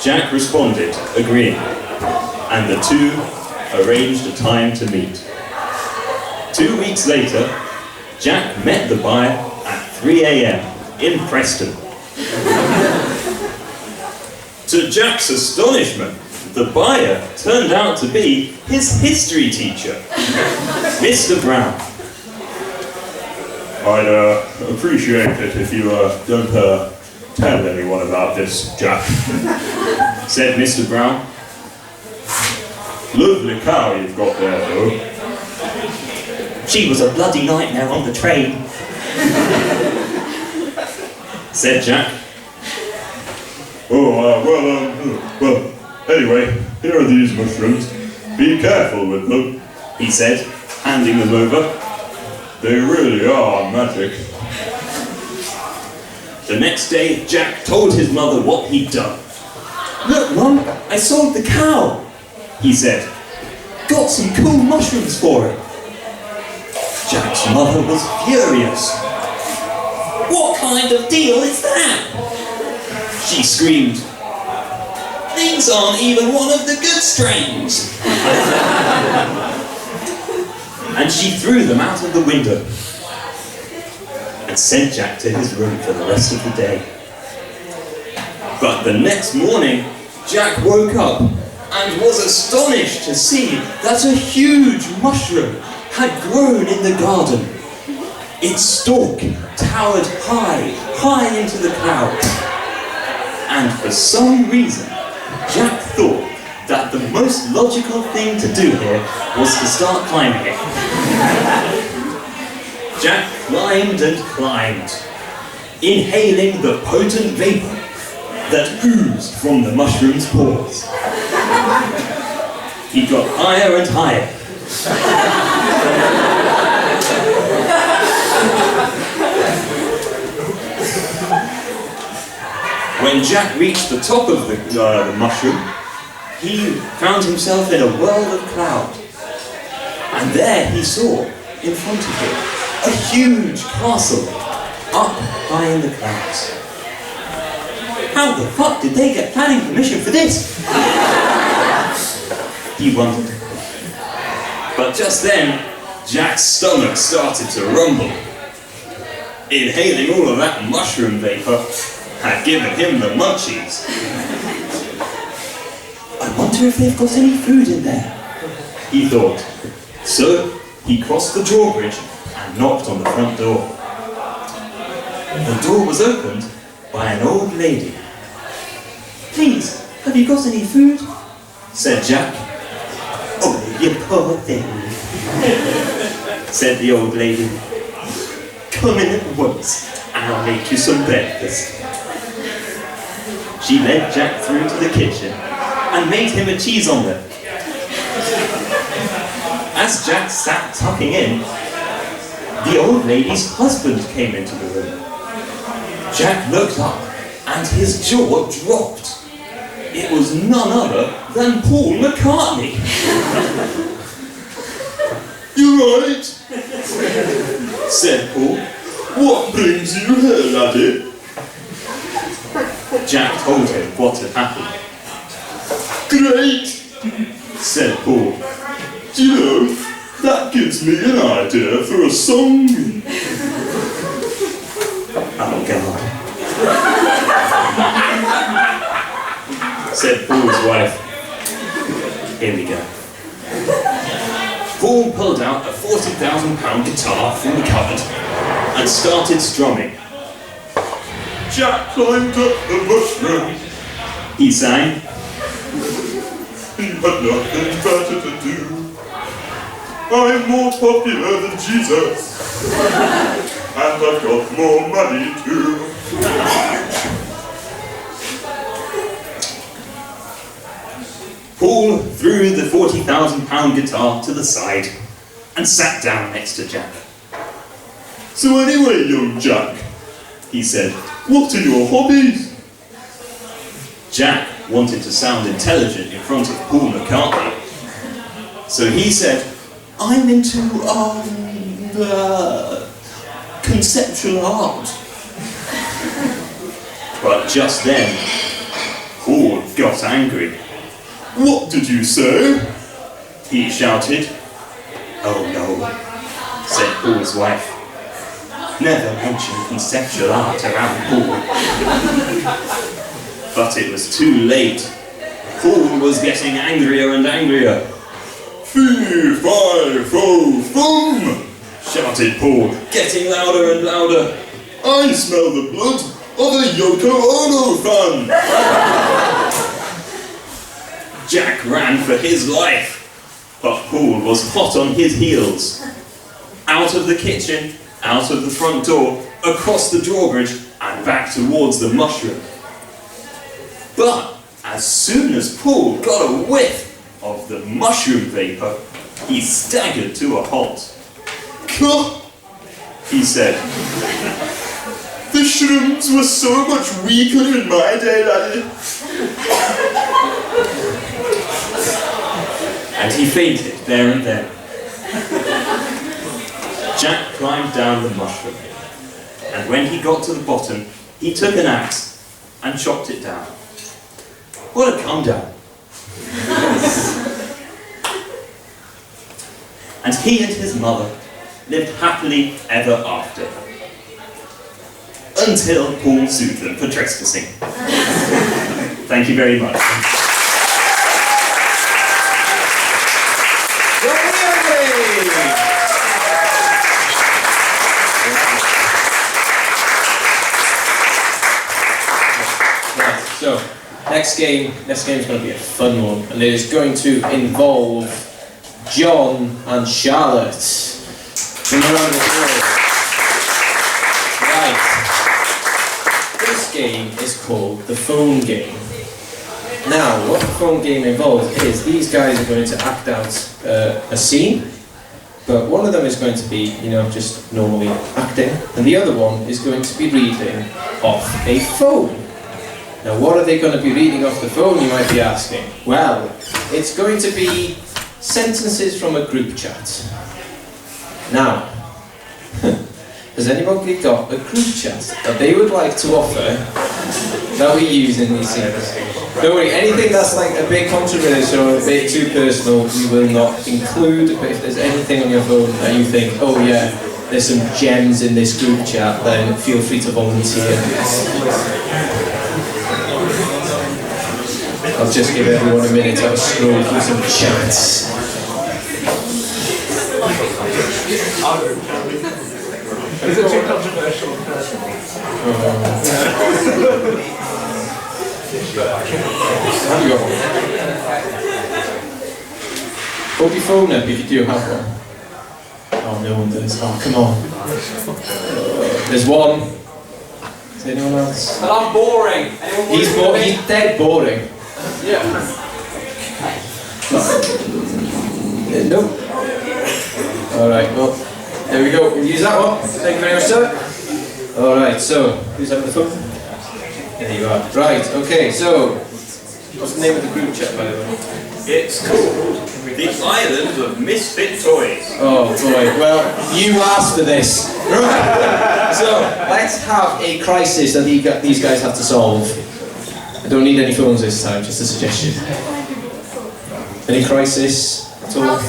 Jack responded, agreeing, and the two arranged a time to meet. 2 weeks later, Jack met the buyer at 3 a.m. in Preston. To Jack's astonishment, the buyer turned out to be his history teacher, Mr. Brown. I'd appreciate it if you don't tell anyone about this, Jack, said Mr. Brown. Lovely cow you've got there, though. She was a bloody nightmare on the train, said Jack. Oh, well, anyway, here are these mushrooms. Be careful with them, he said, handing them over. They really are magic. The next day, Jack told his mother what he'd done. Look, Mum, I sold the cow, he said. Got some cool mushrooms for it. Jack's mother was furious. What kind of deal is that? She screamed. These aren't even one of the good strains. And she threw them out of the window and sent Jack to his room for the rest of the day. But the next morning, Jack woke up and was astonished to see that a huge mushroom had grown in the garden. Its stalk towered high into the clouds. And for some reason, Jack thought that the most logical thing to do here was to start climbing it. Jack climbed and climbed, inhaling the potent vapor that oozed from the mushroom's pores. He got higher and higher. When Jack reached the top of the mushroom, he found himself in a world of cloud. And there he saw, in front of him, a huge castle, up high in the clouds. How the fuck did they get planning permission for this? He wondered. But just then, Jack's stomach started to rumble. Inhaling all of that mushroom vapor had given him the munchies. I wonder if they've got any food in there, he thought. So he crossed the drawbridge and knocked on the front door. The door was opened by an old lady. Please, have you got any food? Said Jack. Oh, you poor thing, said the old lady. Come in at once and I'll make you some breakfast. She led Jack through to the kitchen and made him a cheese omelette. As Jack sat tucking in, the old lady's husband came into the room. Jack looked up and his jaw dropped. It was none other than Paul McCartney. You right? said Paul. What brings you here, laddie? Jack told him what had happened. Great, said Paul. Do you know, that gives me an idea for a song. Oh, God, said Paul's wife. Here we go. Paul pulled out a £40,000 guitar from the cupboard and started strumming. Jack climbed up the mushroom, he sang. He had nothing better to do. I'm more popular than Jesus, and I've got more money too. Paul threw the £40,000 guitar to the side and sat down next to Jack. So anyway, young Jack, he said, what are your hobbies? Jack wanted to sound intelligent in front of Paul McCartney. So he said, I'm into, conceptual art. But just then, Paul got angry. What did you say? He shouted. "Oh no," said Paul's wife. "Never mention conceptual art around Paul." But it was too late. Paul was getting angrier and angrier. Fee, fi, fo, fum! Shouted Paul, getting louder and louder. I smell the blood of a Yoko Ono fan! Jack ran for his life, but Paul was hot on his heels. Out of the kitchen, out of the front door, across the drawbridge, and back towards the mushroom. But as soon as Paul got a whiff of the mushroom vapour, he staggered to a halt. Kuh! He said, The shrooms were so much weaker in my day, laddie. and he fainted there and then. Jack climbed down the mushroom, and when he got to the bottom, he took an axe and chopped it down. What a come down. And he and his mother lived happily ever after. Until Paul sued them for trespassing. Thank you very much. Right, so next game is going to be a fun one, and it is going to involve John and Charlotte. From around the world. Right. This game is called the phone game. Now, what the phone game involves is these guys are going to act out a scene, but one of them is going to be, just normally acting, and the other one is going to be reading off a phone. Now, what are they going to be reading off the phone, you might be asking? Well, it's going to be sentences from a group chat. Now, has anybody got a group chat that they would like to offer that we use in these scenes? Don't worry, anything that's like a bit controversial or a bit too personal, we will not include, but if there's anything on your phone that you think, oh yeah, there's some gems in this group chat, then feel free to volunteer. I'll just give everyone a minute to have a scroll through some chats. Is it too controversial? Have you got one? Hold your phone up if you do have one. Oh, no one does. Oh, come on. There's one. Is anyone else? But I'm boring. He's dead boring. Yeah. Nope. Alright, well, there we go. We'll use that one. Thank you very much, sir. Alright, so, who's up the phone? There you are. Right, okay, so, what's the name of the group chat, by the way? It's called The Island of Misfit Toys. Oh boy, well, you asked for this. Right. So, let's have a crisis that these guys have to solve. I don't need any phones this time, just a suggestion. Any crisis at all?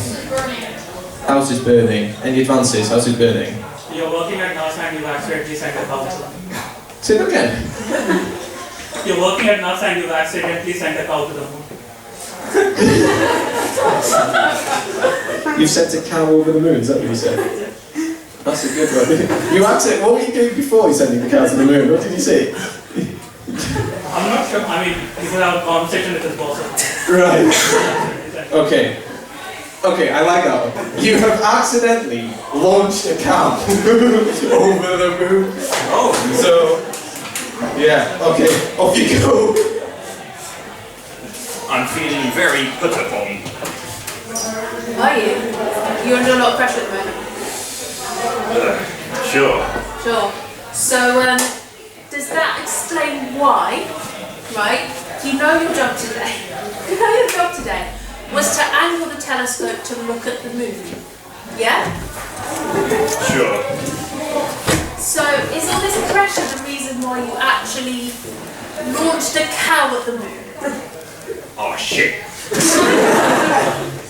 House is burning. Any advances? House is burning. You're working at Nurse and you accidentally sent a cow to them. Say that again. You're working at Nurse and you accidentally sent a cow to the moon. You've sent a cow over the moon, is that what you said? That's a good one. What were you doing before you sending the cow to the moon? What did you say? I'm not sure. I mean, you could have a conversation with his boss. Right. Okay. Okay, I like that one. You have accidentally launched a cow over the moon. Oh, so yeah. Okay, off you go. I'm feeling very put upon. Are you? You're under a lot of pressure at the moment. Sure. Sure. So, does that explain why, right? You know your job today. Was to angle the telescope to look at the moon. Yeah? Sure. So, is all this pressure the reason why you actually launched a cow at the moon. Oh shit.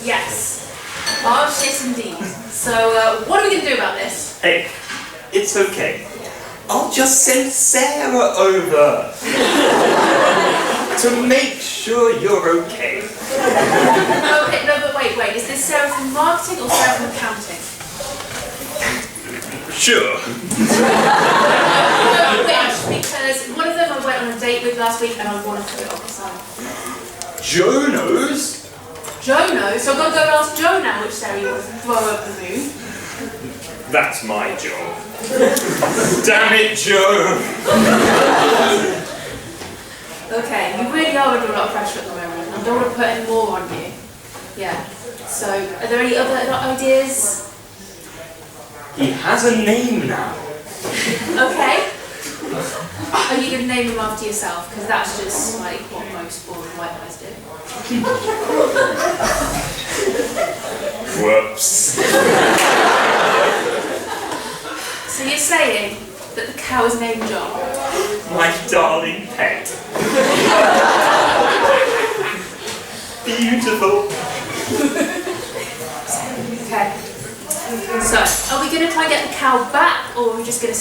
Yes. Oh shit indeed. So, what are we going to do about this? Hey, it's okay. I'll just send Sarah over to make sure you're okay. Okay, no, but wait. Is this Sarah from marketing or Sarah from accounting? Sure. No, which? Because one of them I went on a date with last week and I want to put it on the side. Joe knows. Joe knows, so I've got to go ask Joe now which Sarah you want to throw over the moon. That's my job. Damn it, Joe. Okay, you really are under a lot of pressure at the moment. I don't want to put any more on you. Yeah. So, are there any other ideas? He has a name now. Okay. Are you going to name him after yourself? Because that's just like what most boring white guys do. Whoops. So you're saying that the cow is named John? My darling pet. Beautiful. Okay. So, are we going to try and get the cow back, or are we just going to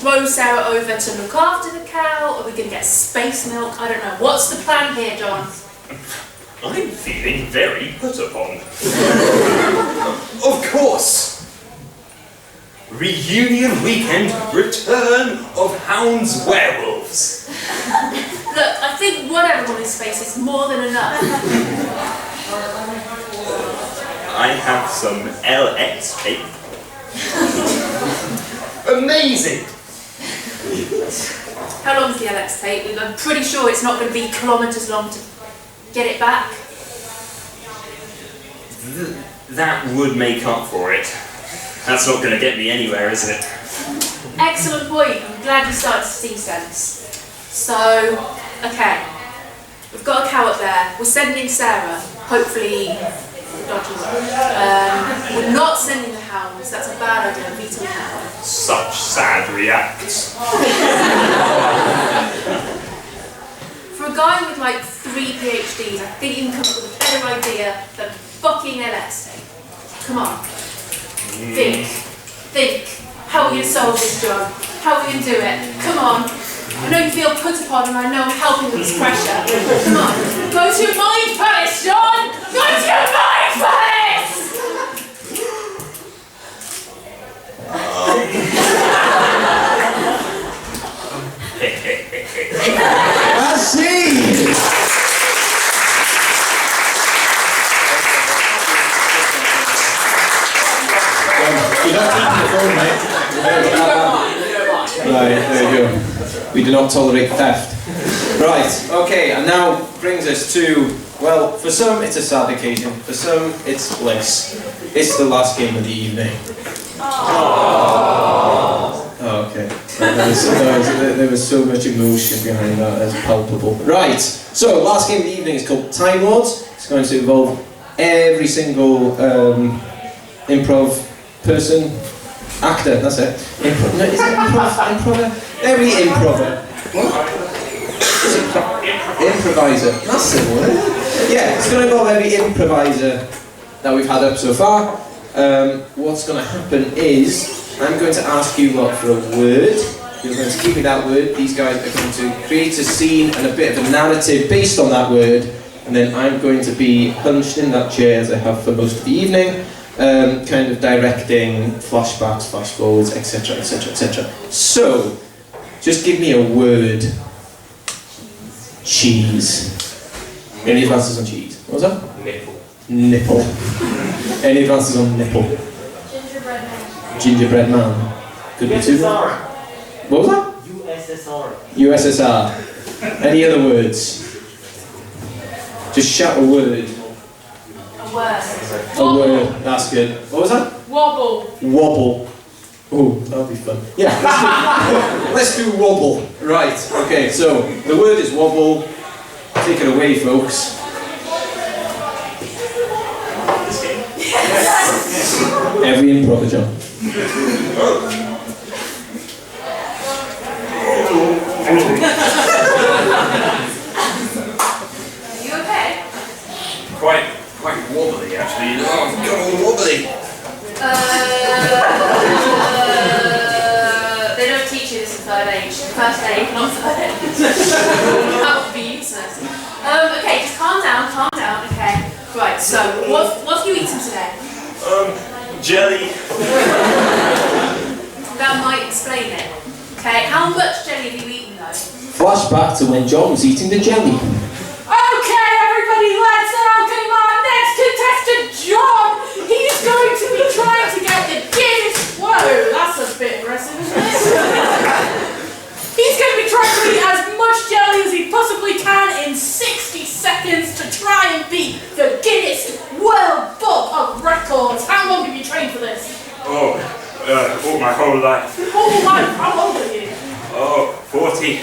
throw Sarah over to look after the cow? Or are we going to get space milk? I don't know. What's the plan here, John? I'm feeling very put upon. Of course! Reunion weekend, return of hounds werewolves. Look, I think one animal in space is more than enough. I have some LX tape. Amazing! How long is the LX tape? I'm pretty sure it's not going to be kilometres long to get it back. That would make up for it. That's not going to get me anywhere, is it? Excellent point. I'm glad you started to see sense. So, okay. We've got a cow up there. We're sending Sarah. Hopefully, dodgy work. We're not sending the hounds. That's a bad idea. Beating the hound. Such sad reacts. For a guy with like 3 PhDs, I think you can come up with a better idea than fucking LS tape. Come on. Think. How are we going to solve this job? How are we going to do it? Come on. I know you feel put upon and I know I'm helping with this pressure. Come on. Go to your mind palace, John! Go to your mind palace! I see! You're not taking the phone, mate. Right, there you go. We do not tolerate theft. Right, okay, and now brings us to, well, for some it's a sad occasion, for some it's bliss. It's the last game of the evening. Oh, okay. There was so much emotion behind that, that's palpable. Right, so last game of the evening is called Timelord. It's going to involve every single improv person, actor, that's it. No, is it improver? Every improver. What? Improviser. That's the word. Yeah, it's going to involve every improviser that we've had up so far. What's going to happen is, I'm going to ask you lot for a word. You're going to give me that word. These guys are going to create a scene and a bit of a narrative based on that word. And then I'm going to be hunched in that chair as I have for most of the evening. Kind of directing flashbacks, flash forwards, etc, etc, etc. So, just give me a word. Cheese. Any advances on cheese? What was that? Nipple. Any advances on nipple? Gingerbread man. Gingerbread man. Could be two. What was that? USSR. Any other words? Just shout a word. A word. A word, that's good. What was that? Wobble. Wobble. Oh, that'll be fun. Yeah, let's do wobble. Right, okay, so the word is wobble. Take it away, folks. Every improv, John. stage. First aid, not third aid. That would be useless. Okay, just calm down, okay. Right, so, what have you eaten today? Jelly. That might explain it. Okay, how much jelly have you eaten though? Flashback to when John was eating the jelly. Okay, everybody, let's welcome our next contestant, John. He's going to be trying to get the Guinness. Whoa, that's a bit aggressive, isn't it? He's going to be trying to eat as much jelly as he possibly can in 60 seconds to try and beat the Guinness World Book of Records. How long have you trained for this? Oh, all my whole life. Whole life? How old are you? Oh, 40.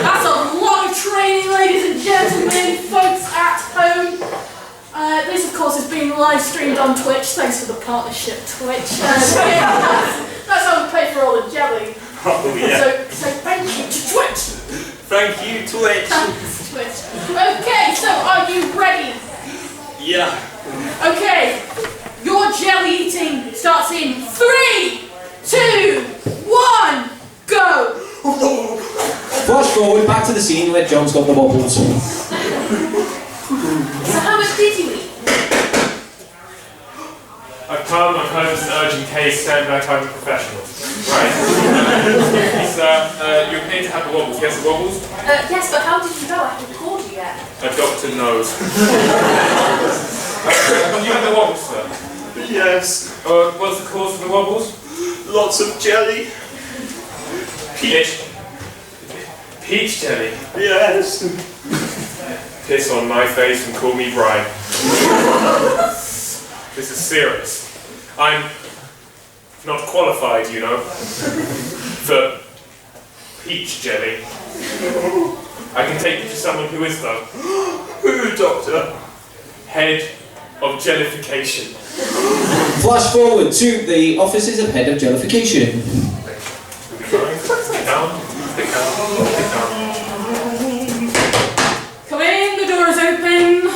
That's a lot of training, ladies and gentlemen, folks at home. This, of course, is being live streamed on Twitch. Thanks for the partnership, Twitch. That's how we pay for all the jelly. Oh, yeah. So thank you to Twitch. Thank you, Twitch. Thanks, Twitch. Okay, so are you ready? Yeah. Okay, your jelly eating starts in 3, 2, 1, go! Flash forward back to the scene where John's got the wobbles. So how much did you eat? I've come as an urgent case, stand back, I'm a professional. Right. So, you appear to have the wobbles. Yes, the wobbles? Yes, but how did you know I haven't called you yet? A doctor knows. You have the wobbles, sir? Yes. What's the cause of the wobbles? Lots of jelly. Peach jelly? Yes. Piss on my face and call me Brian. This is serious. I'm not qualified, you know, for peach jelly. I can take you to someone who is, though. Who, Doctor? Head of jellification. Flash forward to the offices of Head of Jellification. Come in, the door is open.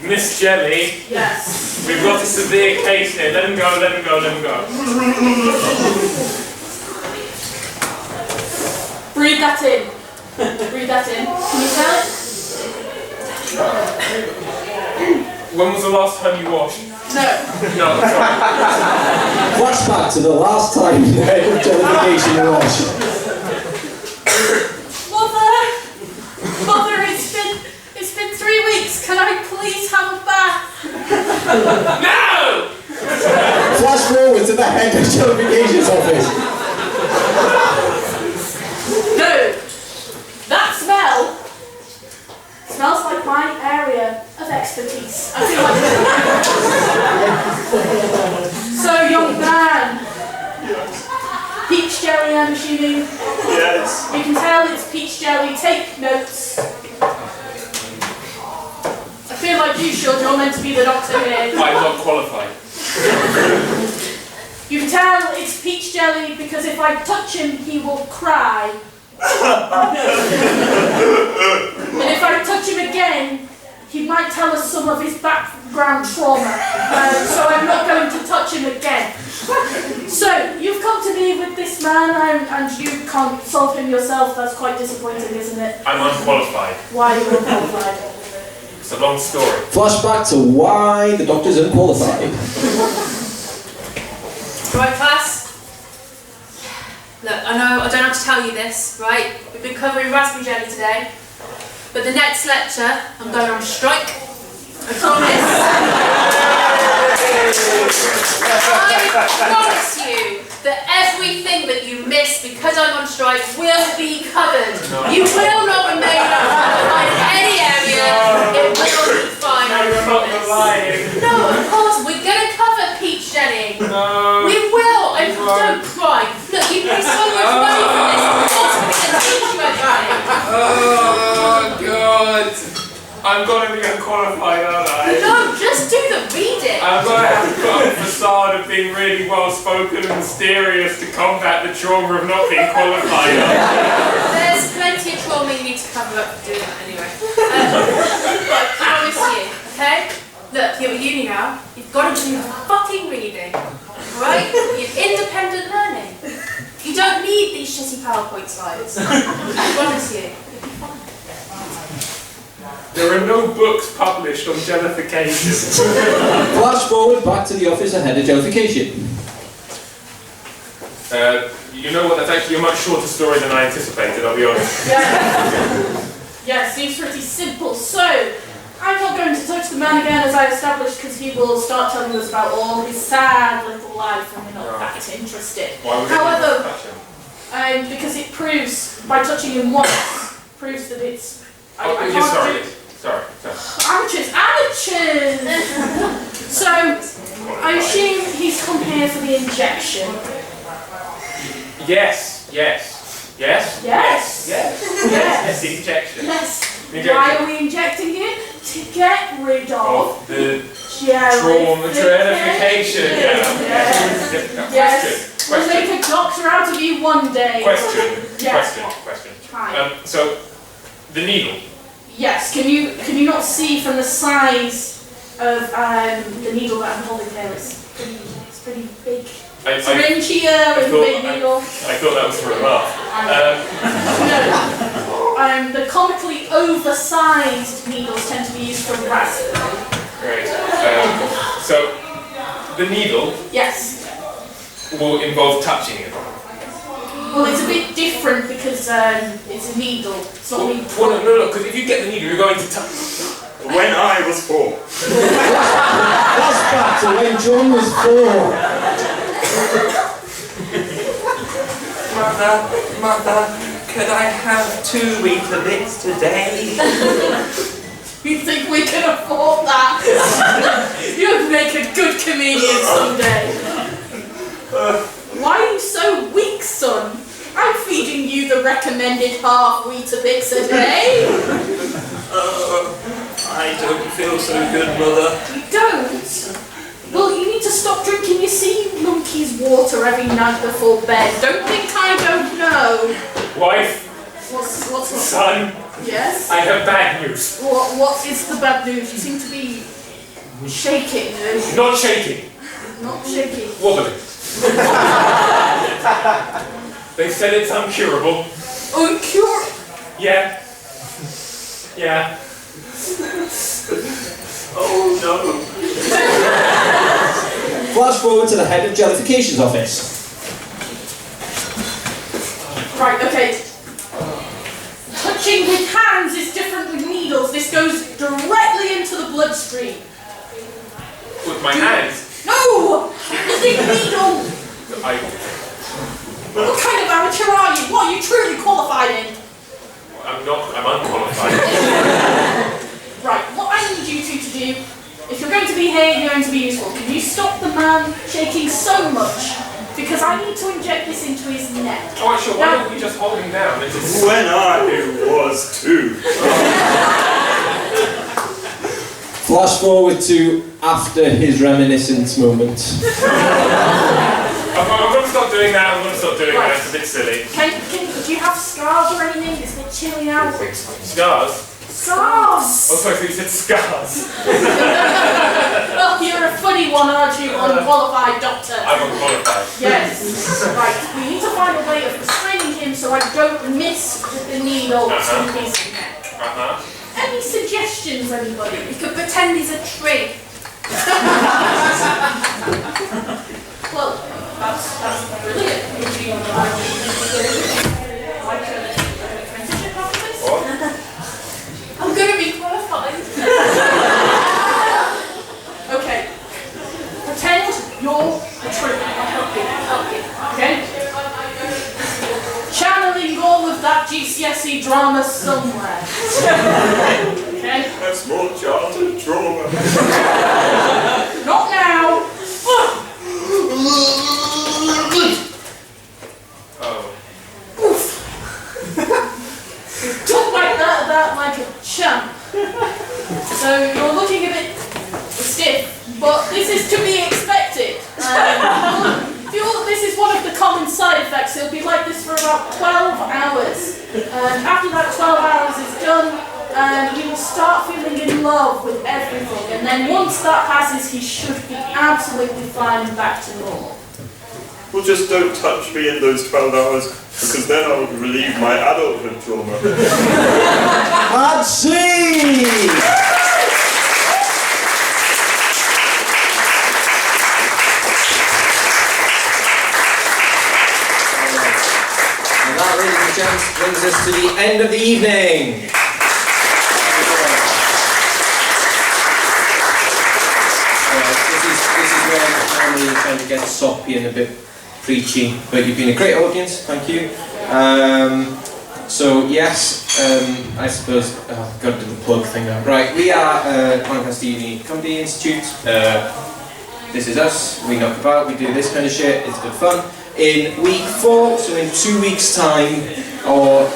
Miss Jelly, Yes. we've got a severe case here. Let him go, let him go, let him go. Breathe that in. Breathe that in. Can you smell it? When was the last time you washed? No. No, sorry. Flashback to the last time the Head of Jellification watched. Mother, it's been 3 weeks. Can I please have a bath? No! Flash forward to the Head of Jellification's office. No. That smell smells like my area of expertise. I feel like so, young man. Peach jelly, I'm assuming. Yes. You can tell it's peach jelly. Take notes. I feel like you should. You're meant to be the doctor here. I'm not qualified. You can tell it's peach jelly because if I touch him, he will cry. And if I touch him again, he might tell us some of his background trauma. So I'm not going to touch him again. So, you've come to me with this man and you can't solve him yourself. That's quite disappointing, isn't it? I'm unqualified. Why are you unqualified? It's a long story. Flashback to why the doctor's unqualified. Right, class? Look, I know I don't have to tell you this, right? We've been covering raspberry jelly today. But the next lecture, I'm going on strike. I promise. I promise you that everything that you miss because I'm on strike will be covered. No. You will not remain unqualified in any area. It will be fine, I You're not promise. lying. No, of course, we're going to cover peach jelly. No. We will. Don't cry. Look, you pay so much money for this. Of course we're going to teach you everything. Oh, God. I'm going to be unqualified, aren't I? No, just do the reading. I'm going to have to put up a facade of being really well-spoken and mysterious to combat the trauma of not being qualified. There's plenty of trauma you need to cover up for doing that anyway. But I promise you, okay? Look, you're at uni now. You've got to do the fucking reading. Alright? You're independent learning. it's just your PowerPoint slides. I promise you. There are no books published on jellification. Flash forward back to the office ahead of jellification. You know what, that's actually a much shorter story than I anticipated, I'll be honest. Yeah, seems pretty simple. So, I'm not going to touch the man again as I established because he will start telling us about all his sad little life and we're not that interested. Why would However, you touch him? because it proves, by touching him once, proves that it's... I can't Sorry. Amateurs! So, I assume he's come here for the injection. Yes, the injection. Yes. Injection. Why are we injecting it? To get rid of the jellification. Yes. We'll make a doctor out of you one day. Question. Hi. So, the needle. Yes. Can you not see from the size of the needle that I'm holding here? It's pretty big. Syringe here and big needle. I thought that was for a laugh. No. The comically oversized needles tend to be used for raspberry. Great. So, the needle Yes. will involve touching it. Well, it's a bit different because it's a needle. It's not me. No, because if you get the needle, you're going to touch. When I was 4. Flashback to when Jon was 4. Mother, could I have 2 Weetabix today? You think we can afford that? You'd make a good comedian someday. Why are you so weak, son? I'm feeding you the recommended half Weetabix a day. I don't feel so good, Mother. You don't? Well, you need to stop drinking your sea monkey's water every night before bed. Don't think I don't know. Wife. What's Son. Yes? I have bad news. What is the bad news? You seem to be shaking. Not shaking. Not shaking. Wobbling. They said it's uncurable. Uncurable? Yeah. Oh no. Flash forward to the head of jellification's office. Right, okay. Touching with hands is different with needles. This goes directly into the bloodstream. With my hands. No! The big needle! What kind of amateur are you? What are you truly qualified in? I'm unqualified. Right, what I need you two to do, if you're going to be here, you're going to be useful. Can you stop the man shaking so much? Because I need to inject this into his neck. Oh, sure, why don't we just hold him down? When I was 2. Flash forward to after his reminiscence moment. I'm going to stop doing that, it's a bit silly. Do you have scars or anything? It's a bit chilly out. Scars? Scars! Oh, sorry, so you said scars. Well, you're a funny one, aren't you, unqualified doctor? I'm unqualified. Yes. Right, we need to find a way of restraining him so I don't miss the needle to his neck. Any suggestions, anybody? We could pretend he's a tree. Well, that's brilliant. Would you like a transition after this? I'm going to be qualified. Okay. Pretend you're a tree. I'll help you. Okay? Channeling all of that GCSE drama somewhere. Okay? A small child in trauma. Not now. Talk like that like a champ. So you're looking a bit stiff, but this is to be expected. Feel this is one of the common side effects. It'll be like this for about 12 hours. After that 12 hours is done, you will start feeling in love with everything. And then once that passes, he should be absolutely fine and back to normal. Well, just don't touch me in those 12 hours, because then I would relieve my adulthood trauma. Let's see! And that, ladies and gents, brings us to the end of the evening. This is where normally you kind of get soppy and a bit preachy, but you've been a great audience, thank you. So yes, I suppose, I've got to do the plug thing now. Right, we are Lancaster Uni Comedy Institute. This is us, we knock about, we do this kind of shit, it's good fun. In week 4, so in 2 weeks' time, or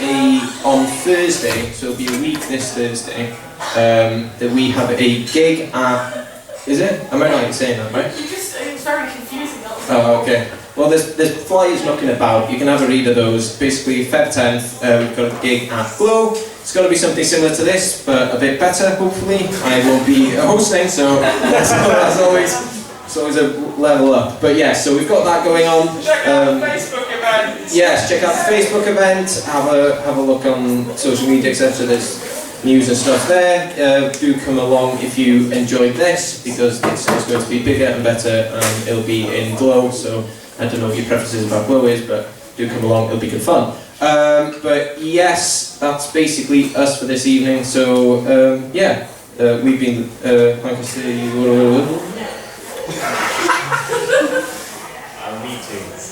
on Thursday, so it'll be a week this Thursday, that we have a gig at, is it? Am I right in saying that, right? It was very confusing. Oh, okay. Well, there's flyers knocking about. You can have a read of those. Basically, Feb 10th, we've got a gig at Bloy. It's going to be something similar to this, but a bit better, hopefully. I will be hosting, so that's always a level up. But yeah, so we've got that going on. Check out the Facebook event. Yes, check out the Facebook event. Have a look on social media, etc. There's news and stuff there. Do come along if you enjoyed this, because it's going to be bigger and better, and it'll be in Bloy. So I don't know what your preferences about Bloy is, but do come along. It'll be good fun. But yes, that's basically us for this evening. So yeah, we've been Lancaster.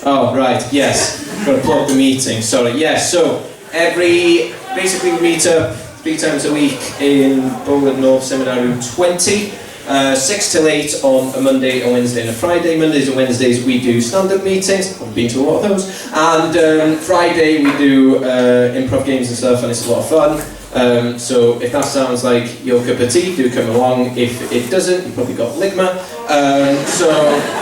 Oh right, yes. Got to plug the meeting. Sorry. Yes. So basically we meet up 3 times a week in Bowland North Seminar Room 20. 6 till 8 on a Monday, a Wednesday and a Friday. Mondays and Wednesdays we do stand-up meetings. I've been to a lot of those. And Friday we do improv games and stuff, and it's a lot of fun. So if that sounds like your cup of tea, do come along. If it doesn't, you've probably got ligma. So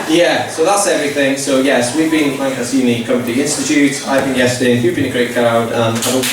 yeah, so that's everything. So yes, we've been Lancaster Uni Comedy Institute. I've been Iestyn, you've been a great crowd, and I hope